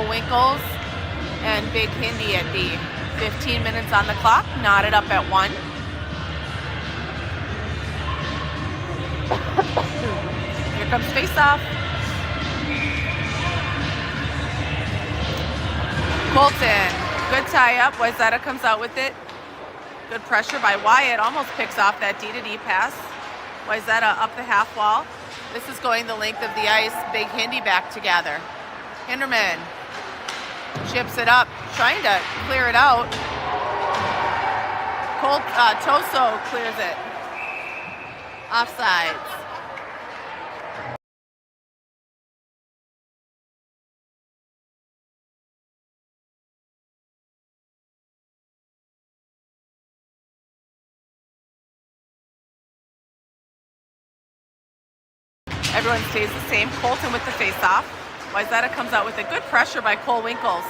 Winkles, and Big Hindi at B. 15 minutes on the clock, knotted up at 1. Here comes face-off. Colton, good tie-up. Wayzata comes out with it. Good pressure by Wyatt, almost picks off that D-to-D pass. Wayzata up the half wall. This is going the length of the ice. Big Hindi back together. Hinderman chips it up, trying to clear it out. Toso clears it. Offsides. Everyone stays the same. Colton with the face-off. Wayzata comes out with a good pressure by Winkles.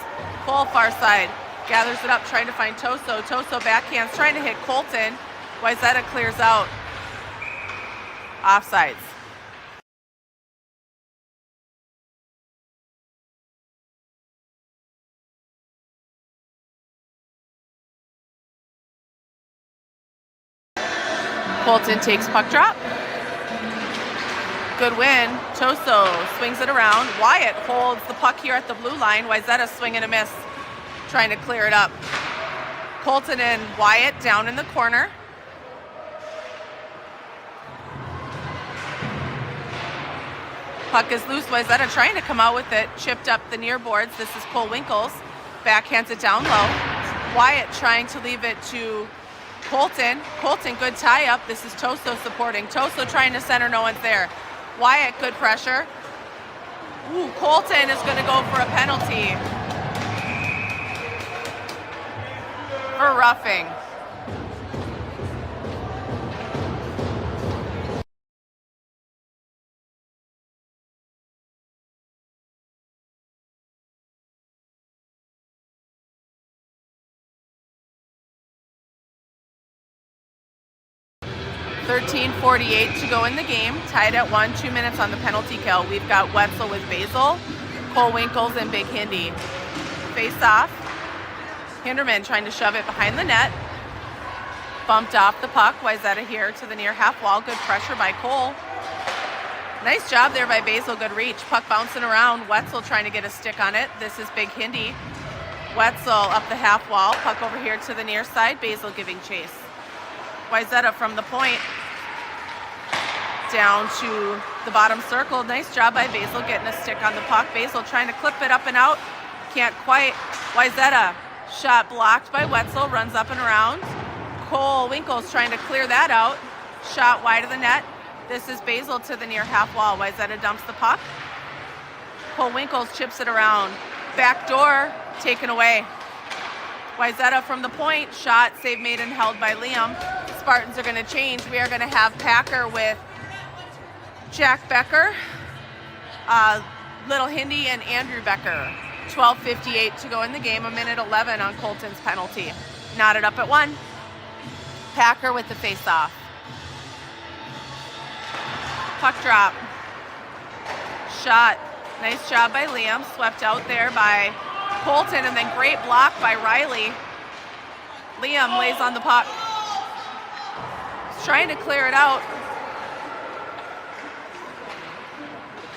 Cole far side, gathers it up, trying to find Toso. Toso backhands, trying to hit Colton. Wayzata clears out. Offsides. Colton takes puck drop. Good win. Toso swings it around. Wyatt holds the puck here at the blue line. Wayzata swing and a miss, trying to clear it up. Colton and Wyatt down in the corner. Puck is loose. Wayzata trying to come out with it. Chipped up the near boards. This is Winkles. Backhands it down low. Wyatt trying to leave it to Colton. Colton, good tie up. This is Toso supporting. Toso trying to center. No one's there. Wyatt, good pressure. Ooh, Colton is going to go for a penalty for roughing. .48 to go in the game. Tied at 1, 2 minutes on the penalty kill. We've got Wetzel with Basil, Winkles, and Big Hindi. Face off. Hinderman trying to shove it behind the net. Bumped off the puck. Wayzata here to the near half wall. Good pressure by Cole. Nice job there by Basil. Good reach. Puck bouncing around. Wetzel trying to get a stick on it. This is Big Hindi. Wetzel up the half wall. Puck over here to the near side. Basil giving chase. Wayzata from the point down to the bottom circle. Nice job by Basil getting a stick on the puck. Basil trying to clip it up and out. Can't quite. Wayzata shot blocked by Wetzel. Runs up and around. Winkles trying to clear that out. Shot wide of the net. This is Basil to the near half wall. Wayzata dumps the puck. Winkles chips it around. Back door taken away. Wayzata from the point. Shot, save made and held by Liam. Spartans are going to change. We are going to have Packer with Jack Becker, Little Hindi, and Andrew Becker. 12:58 to go in the game. 1:11 on Colton's penalty. Knotted up at 1. Packer with the face-off. Puck drop. Shot. Nice job by Liam. Swept out there by Colton, and then great block by Riley. Liam lays on the puck. He's trying to clear it out.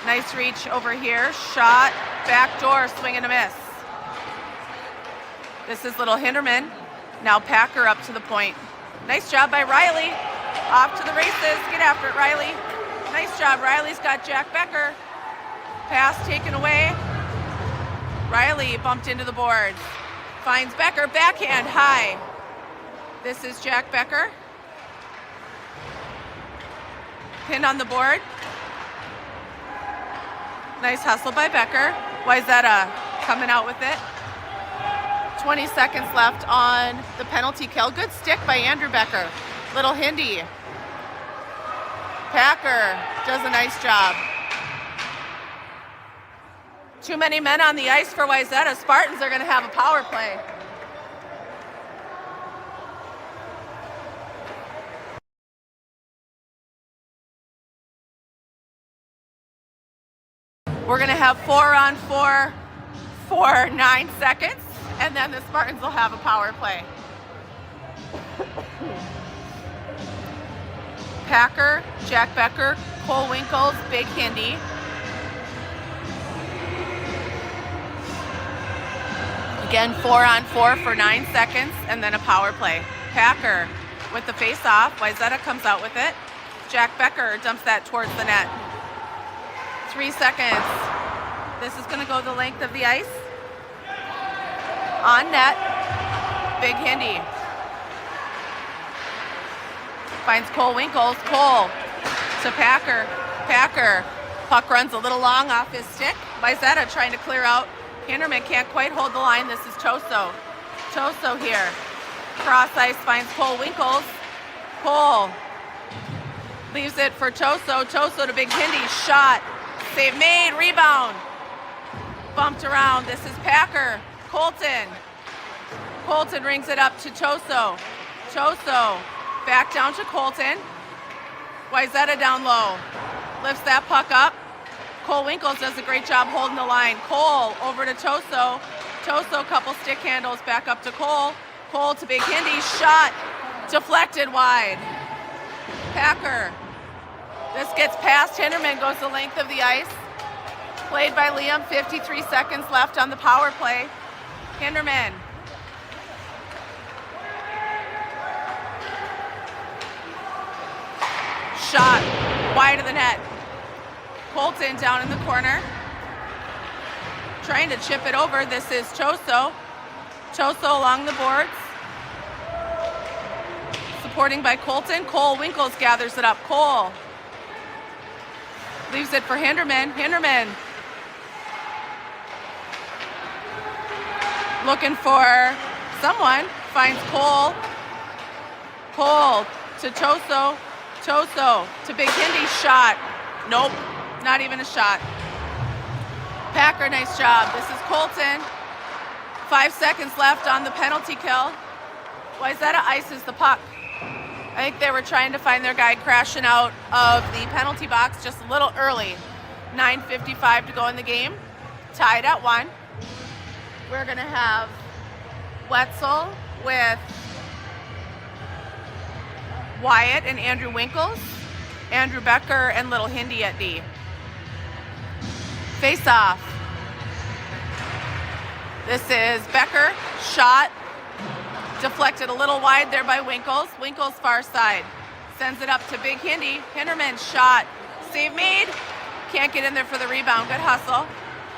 Nice reach over here. Shot. Back door. Swing and a miss. This is Little Hinderman. Now Packer up to the point. Nice job by Riley. Off to the races. Get after it, Riley. Nice job. Riley's got Jack Becker. Pass taken away. Riley bumped into the boards. Finds Becker. Backhand high. This is Jack Becker. Pinned on the board. Nice hustle by Becker. Wayzata coming out with it. 20 seconds left on the penalty kill. Good stick by Andrew Becker. Little Hindi. Packer does a nice job. Too many men on the ice for Wayzata. Spartans are going to have a power play. We're going to have 4-on-4 for 9 seconds, and then the Spartans will have a power play. Packer, Jack Becker, Cole Winkles, Big Hindi. Again, 4-on-4 for 9 seconds, and then a power play. Packer with the face-off. Wayzata comes out with it. Jack Becker dumps that towards the net. 3 seconds. This is going to go the length of the ice. On net, Big Hindi. Finds Cole Winkles. Cole to Packer. Packer. Puck runs a little long off his stick. Wayzata trying to clear out. Hinderman can't quite hold the line. This is Choso. Choso here. Cross ice finds Cole Winkles. Cole leaves it for Choso. Choso to Big Hindi. Shot. Save made. Rebound. Bumped around. This is Packer. Colton. Colton rings it up to Choso. Choso back down to Colton. Wayzata down low. Lifts that puck up. Cole Winkles does a great job holding the line. Cole over to Choso. Choso, couple stick handles back up to Cole. Cole to Big Hindi. Shot. Deflected wide. Packer. This gets past Hinderman, goes the length of the ice. Played by Liam, 53 seconds left on the power play. Hinderman. Shot wide of the net. Colton down in the corner. Trying to chip it over. This is Choso. Choso along the boards. Supporting by Colton. Cole Winkles gathers it up. Cole leaves it for Hinderman. Hinderman looking for someone. Finds Cole. Cole to Choso. Choso to Big Hindi. Shot. Nope. Not even a shot. Packer, nice job. This is Colton. 5 seconds left on the penalty kill. Wayzata ices the puck. I think they were trying to find their guy crashing out of the penalty box just a little early. 9:55 to go in the game. Tied at 1. We're going to have Wetzel with Wyatt and Andrew Winkles. Andrew Becker and Little Hindi at D. Face off. This is Becker. Shot. Deflected a little wide there by Winkles. Winkles far side. Sends it up to Big Hindi. Hinderman shot. Save made. Can't get in there for the rebound. Good hustle.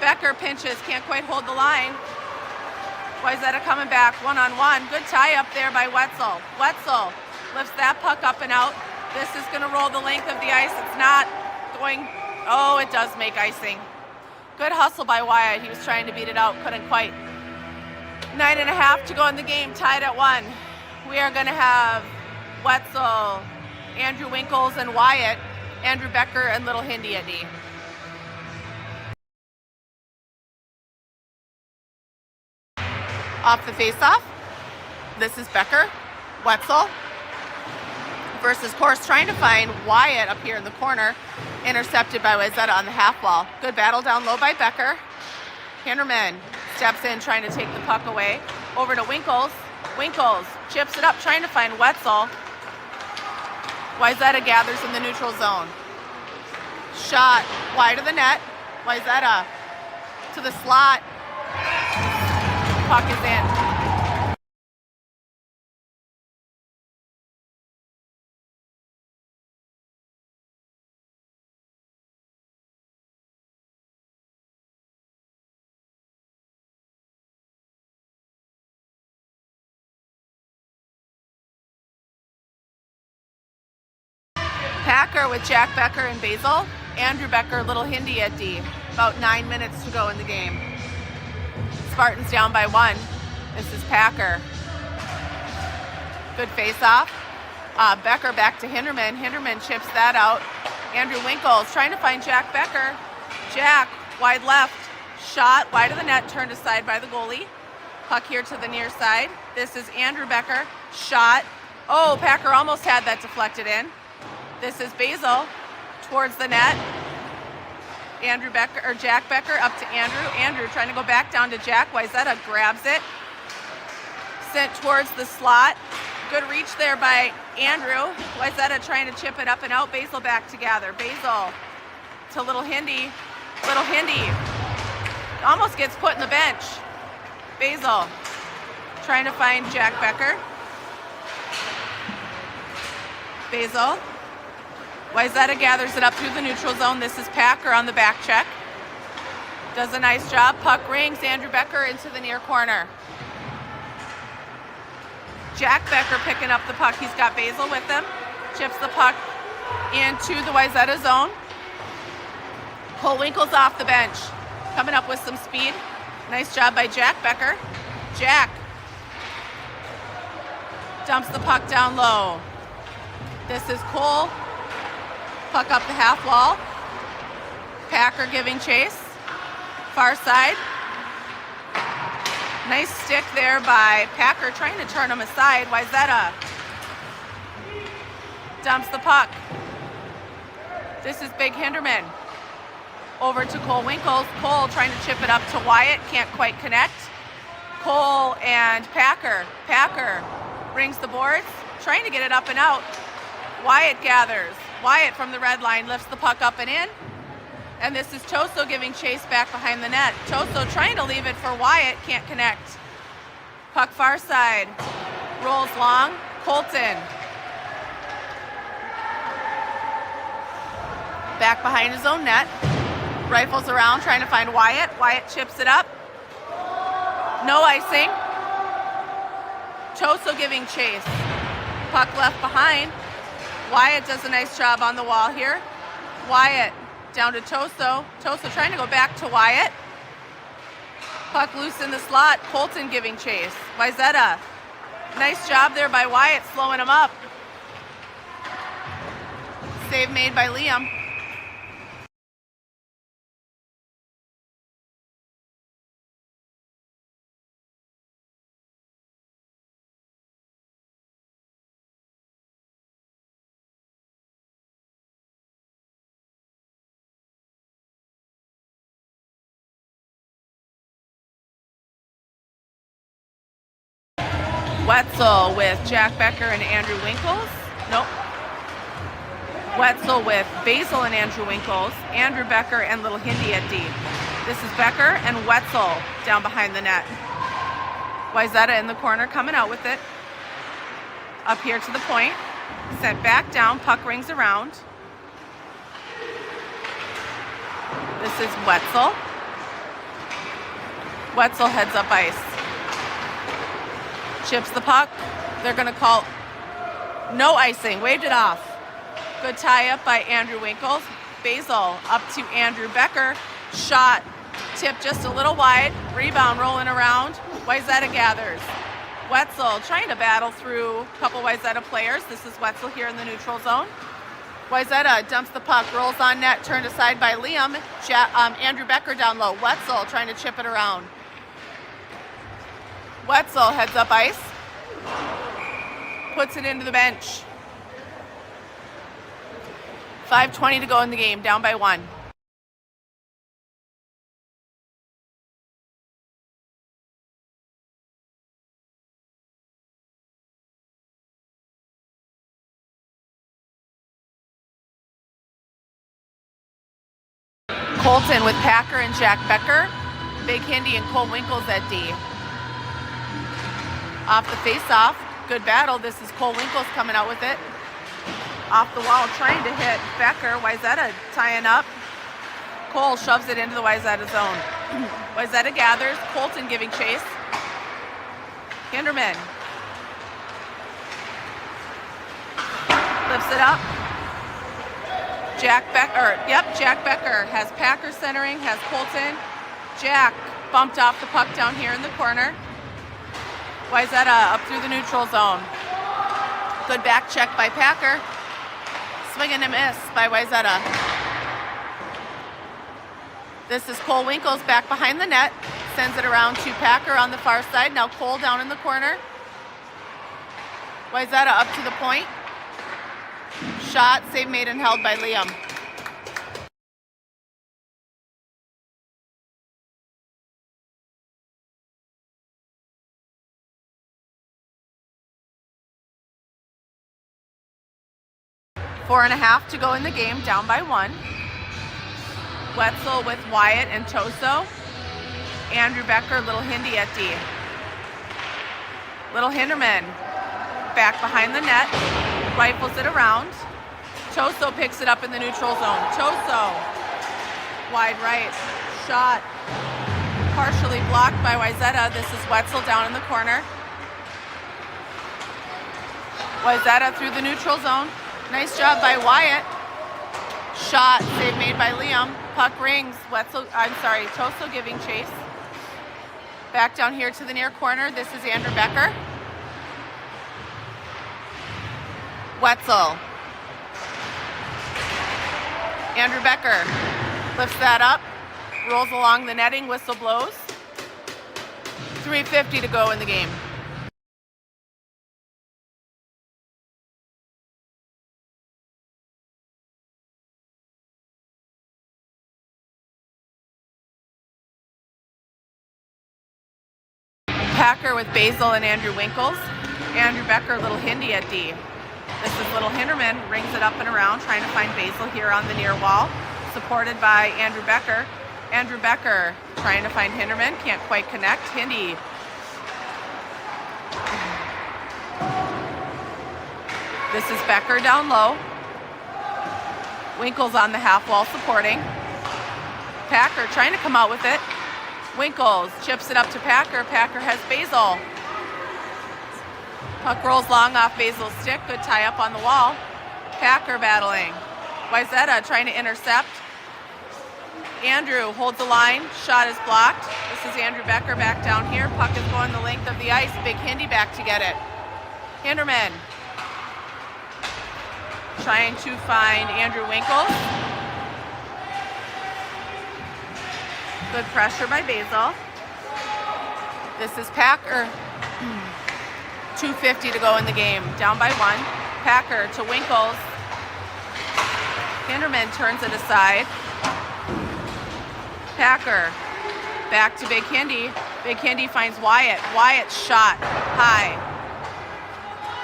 Becker pinches. Can't quite hold the line. Wayzata coming back 1-on-1. Good tie up there by Wetzel. Wetzel lifts that puck up and out. This is going to roll the length of the ice. It's not going. Oh, it does make icing. Good hustle by Wyatt. He was trying to beat it out. Couldn't quite. 9.5 to go in the game. Tied at 1. We are going to have Wetzel, Andrew Winkles, and Wyatt. Andrew Becker and Little Hindi at D. Off the faceoff. This is Becker. Wetzel versus Course, trying to find Wyatt up here in the corner. Intercepted by Wayzata on the half wall. Good battle down low by Becker. Hinderman steps in, trying to take the puck away. Over to Winkles. Winkles chips it up, trying to find Wetzel. Wayzata gathers in the neutral zone. Shot wide of the net. Wayzata to the slot. Puck is in. Packer with Jack Becker and Basil. Andrew Becker, Little Hindi at D. About 9 minutes to go in the game. Spartans down by 1. This is Packer. Good face-off. Becker back to Hinderman. Hinderman chips that out. Andrew Winkles trying to find Jack Becker. Jack, wide left. Shot, wide of the net, turned aside by the goalie. Puck here to the near side. This is Andrew Becker. Shot. Oh, Packer almost had that deflected in. This is Basil towards the net. Andrew Becker, or Jack Becker up to Andrew. Andrew trying to go back down to Jack. Wayzata grabs it. Sent towards the slot. Good reach there by Andrew. Wayzata trying to chip it up and out. Basil back to gather. Basil to Little Hindi. Little Hindi almost gets put in the bench. Basil trying to find Jack Becker. Basil. Wayzata gathers it up through the neutral zone. This is Packer on the back check. Does a nice job. Puck rings. Andrew Becker into the near corner. Jack Becker picking up the puck. He's got Basil with him. Chips the puck into the Wayzata zone. Cole Winkle's off the bench. Coming up with some speed. Nice job by Jack Becker. Jack dumps the puck down low. This is Cole. Puck up the half wall. Packer giving chase. Far side. Nice stick there by Packer trying to turn him aside. Wayzata dumps the puck. This is Big Hinderman. Over to Cole Winkles. Cole trying to chip it up to Wyatt. Can't quite connect. Cole and Packer. Packer rings the boards. Trying to get it up and out. Wyatt gathers. Wyatt from the red line lifts the puck up and in. And this is Toso giving chase back behind the net. Toso trying to leave it for Wyatt. Can't connect. Puck far side. Rolls long. Colton. Back behind his own net. Rifles around trying to find Wyatt. Wyatt chips it up. No icing. Toso giving chase. Puck left behind. Wyatt does a nice job on the wall here. Wyatt down to Toso. Toso trying to go back to Wyatt. Puck loose in the slot. Colton giving chase. Wayzata. Nice job there by Wyatt slowing him up. Save made by Liam. Wetzel with Jack Becker and Andrew Winkles. Nope. Wetzel with Basil and Andrew Winkles. Andrew Becker and Little Hindi at D. This is Becker and Wetzel down behind the net. Wayzata in the corner coming out with it. Up here to the point. Sent back down. Puck rings around. This is Wetzel. Wetzel heads up ice. Chips the puck. They're going to call no icing. Waved it off. Good tie up by Andrew Winkles. Basil up to Andrew Becker. Shot. Tip just a little wide. Rebound rolling around. Wayzata gathers. Wetzel trying to battle through a couple Wayzata players. This is Wetzel here in the neutral zone. Wayzata dumps the puck. Rolls on net. Turned aside by Liam. Andrew Becker down low. Wetzel trying to chip it around. Wetzel heads up ice, puts it into the bench. 5:20 to go in the game, down by 1. Colton with Packer and Jack Becker. Big Hindi and Cole Winkles at D. Off the face-off. Good battle. This is Cole Winkles coming out with it. Off the wall, trying to hit Becker. Wayzata tying up. Cole shoves it into the Wayzata zone. Wayzata gathers. Colton giving chase. Hinderman lifts it up. Jack Becker has Packer centering, has Colton. Jack bumped off the puck down here in the corner. Wayzata up through the neutral zone. Good back check by Packer. Swing and a miss by Wayzata. This is Cole Winkles back behind the net. Sends it around to Packer on the far side. Now Cole down in the corner. Wayzata up to the point. Shot, save made and held by Liam. 4.5 to go in the game, down by 1. Wetzel with Wyatt and Toso. Andrew Becker, Little Hindi at D. Little Hinderman back behind the net, rifles it around. Toso picks it up in the neutral zone. Toso, wide right, shot, partially blocked by Wayzata. This is Wetzel down in the corner. Wayzata through the neutral zone. Nice job by Wyatt. Shot, save made by Liam. Puck rings. Toso giving chase. Back down here to the near corner. This is Andrew Becker. Wetzel. Andrew Becker lifts that up, rolls along the netting, whistle blows. 3:50 to go in the game. Packer with Basil and Andrew Winkles. Andrew Becker, Little Hindi at D. This is Little Hinderman, rings it up and around, trying to find Basil here on the near wall, supported by Andrew Becker. Andrew Becker trying to find Hinderman, can't quite connect. Hindi. This is Becker down low. Winkles on the half wall supporting. Packer trying to come out with it. Winkles chips it up to Packer. Packer has Basil. Puck rolls long off Basil's stick. Good tie up on the wall. Packer battling. Wayzata trying to intercept. Andrew holds the line. Shot is blocked. This is Andrew Becker back down here. Puck is going the length of the ice. Big Hindi back to get it. Hinderman trying to find Andrew Winkles. Good pressure by Basil. This is Packer. 2:50 to go in the game. Down by 1. Packer to Winkles. Hinderman turns it aside. Packer back to Big Hindi. Big Hindi finds Wyatt. Wyatt shot high.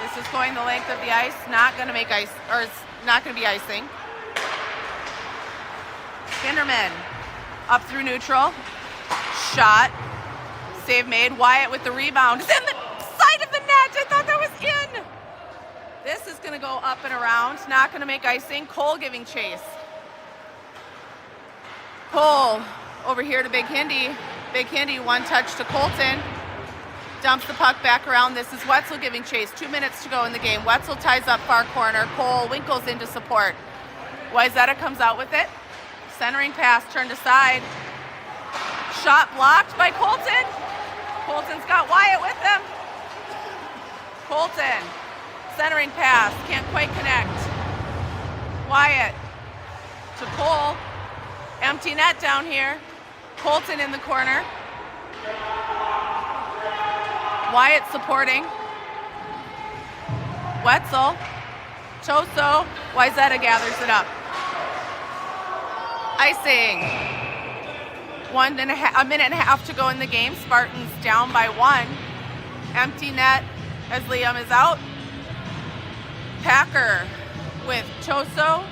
This is going the length of the ice. Not going to make ice, or it's not going to be icing. Hinderman up through neutral. Shot. Save made. Wyatt with the rebound. It's in the side of the net. I thought that was in. This is going to go up and around. Not going to make icing. Cole giving chase. Cole over here to Big Hindi. Big Hindi, one touch to Colton. Dumps the puck back around. This is Wetzel giving chase. 2 minutes to go in the game. Wetzel ties up far corner. Cole Winkles into support. Wayzata comes out with it. Centering pass turned aside. Shot blocked by Colton. Colton's got Wyatt with him. Colton. Centering pass. Can't quite connect. Wyatt to Cole. Empty net down here. Colton in the corner. Wyatt supporting. Wetzel. Toso. Wayzata gathers it up. Icing. A minute and a half to go in the game. Spartans down by 1. Empty net as Liam is out. Packer with Toso,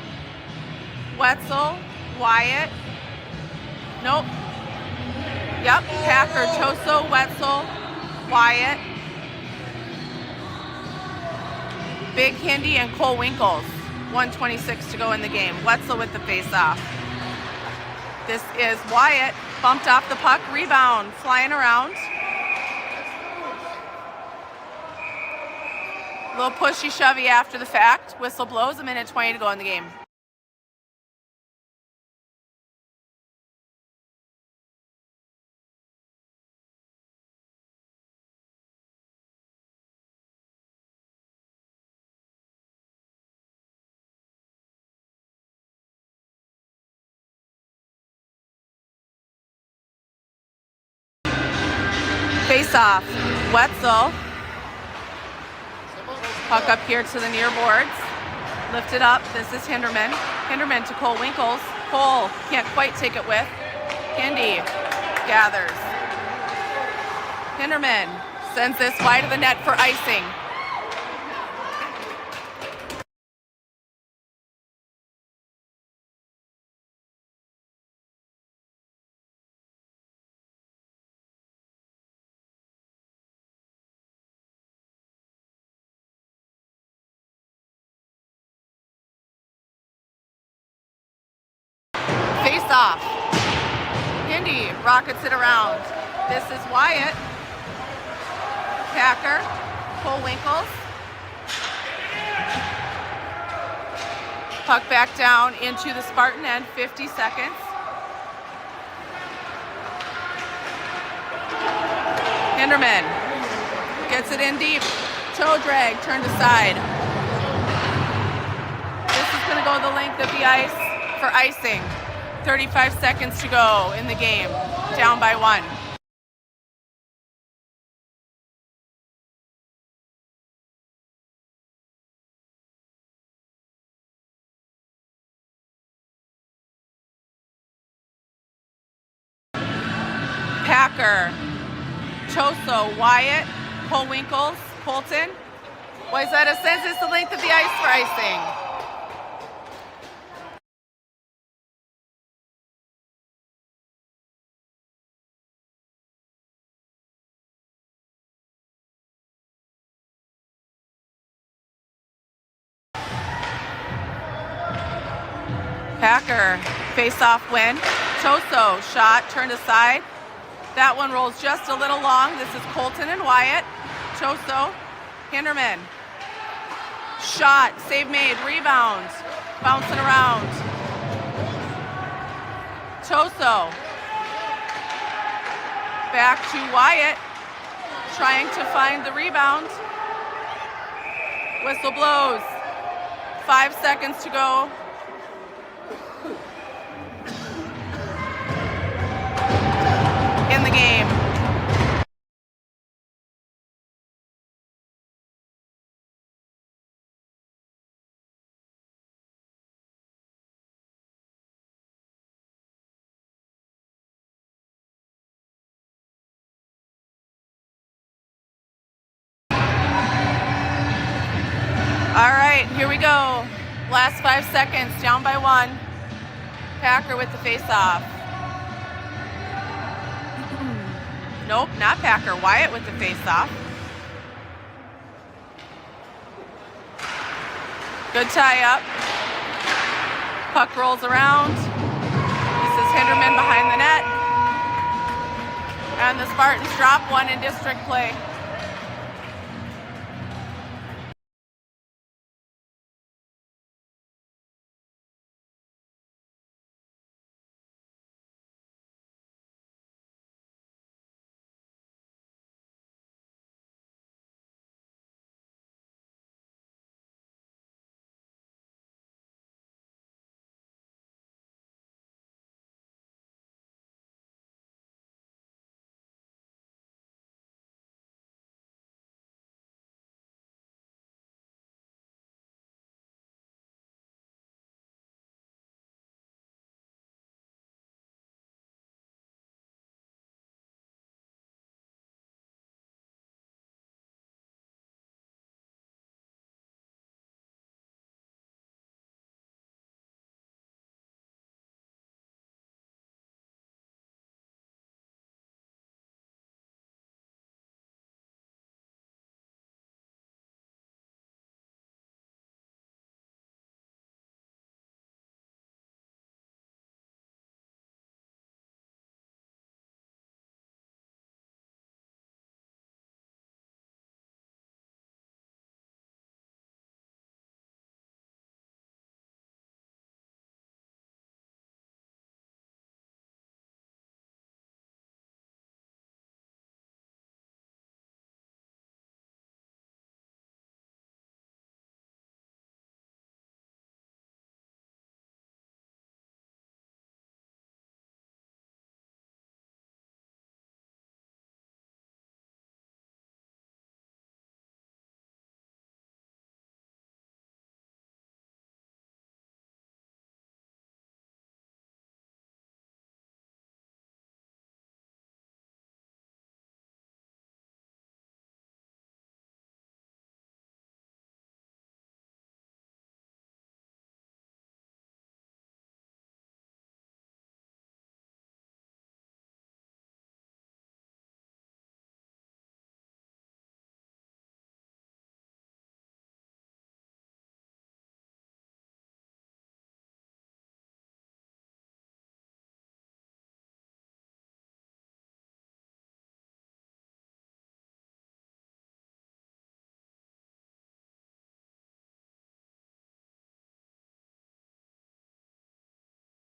Wetzel, Wyatt. Nope. Yep. Packer, Toso, Wetzel, Wyatt. Big Hindi and Cole Winkles. 1:26 to go in the game. Wetzel with the face-off. This is Wyatt. Bumped off the puck. Rebound. Flying around. Little pushy-shovey after the fact. Whistle blows. 1:20 to go in the game. Face off. Wetzel. Puck up here to the near boards. Lift it up. This is Hinderman. Hinderman to Cole Winkles. Cole can't quite take it with. Hindi gathers. Hinderman sends this wide of the net for icing. off. Hindi rockets it around. This is Wyatt. Packer, Winkles. Puck back down into the Spartan end, 50 seconds. Hinderman gets it in deep. Toe drag, turned aside. This is going to go the length of the ice for icing. 35 seconds to go in the game. Down by 1. Packer, Choso, Wyatt, Winkles, Colton. Wayzata sends this the length of the ice for icing. Packer, face-off win. Choso, shot, turned aside. That one rolls just a little long. This is Colton and Wyatt. Choso, Hinderman. Shot, save made, rebound. Bouncing around. Choso. Back to Wyatt. Trying to find the rebound. Whistle blows. 5 seconds to go. In the game. All right, here we go. Last 5 seconds, down by 1. Packer with the face-off. Nope, not Packer. Wyatt with the face-off. Good tie-up. Puck rolls around. This is Hinderman behind the net. And the Spartans drop one in district play.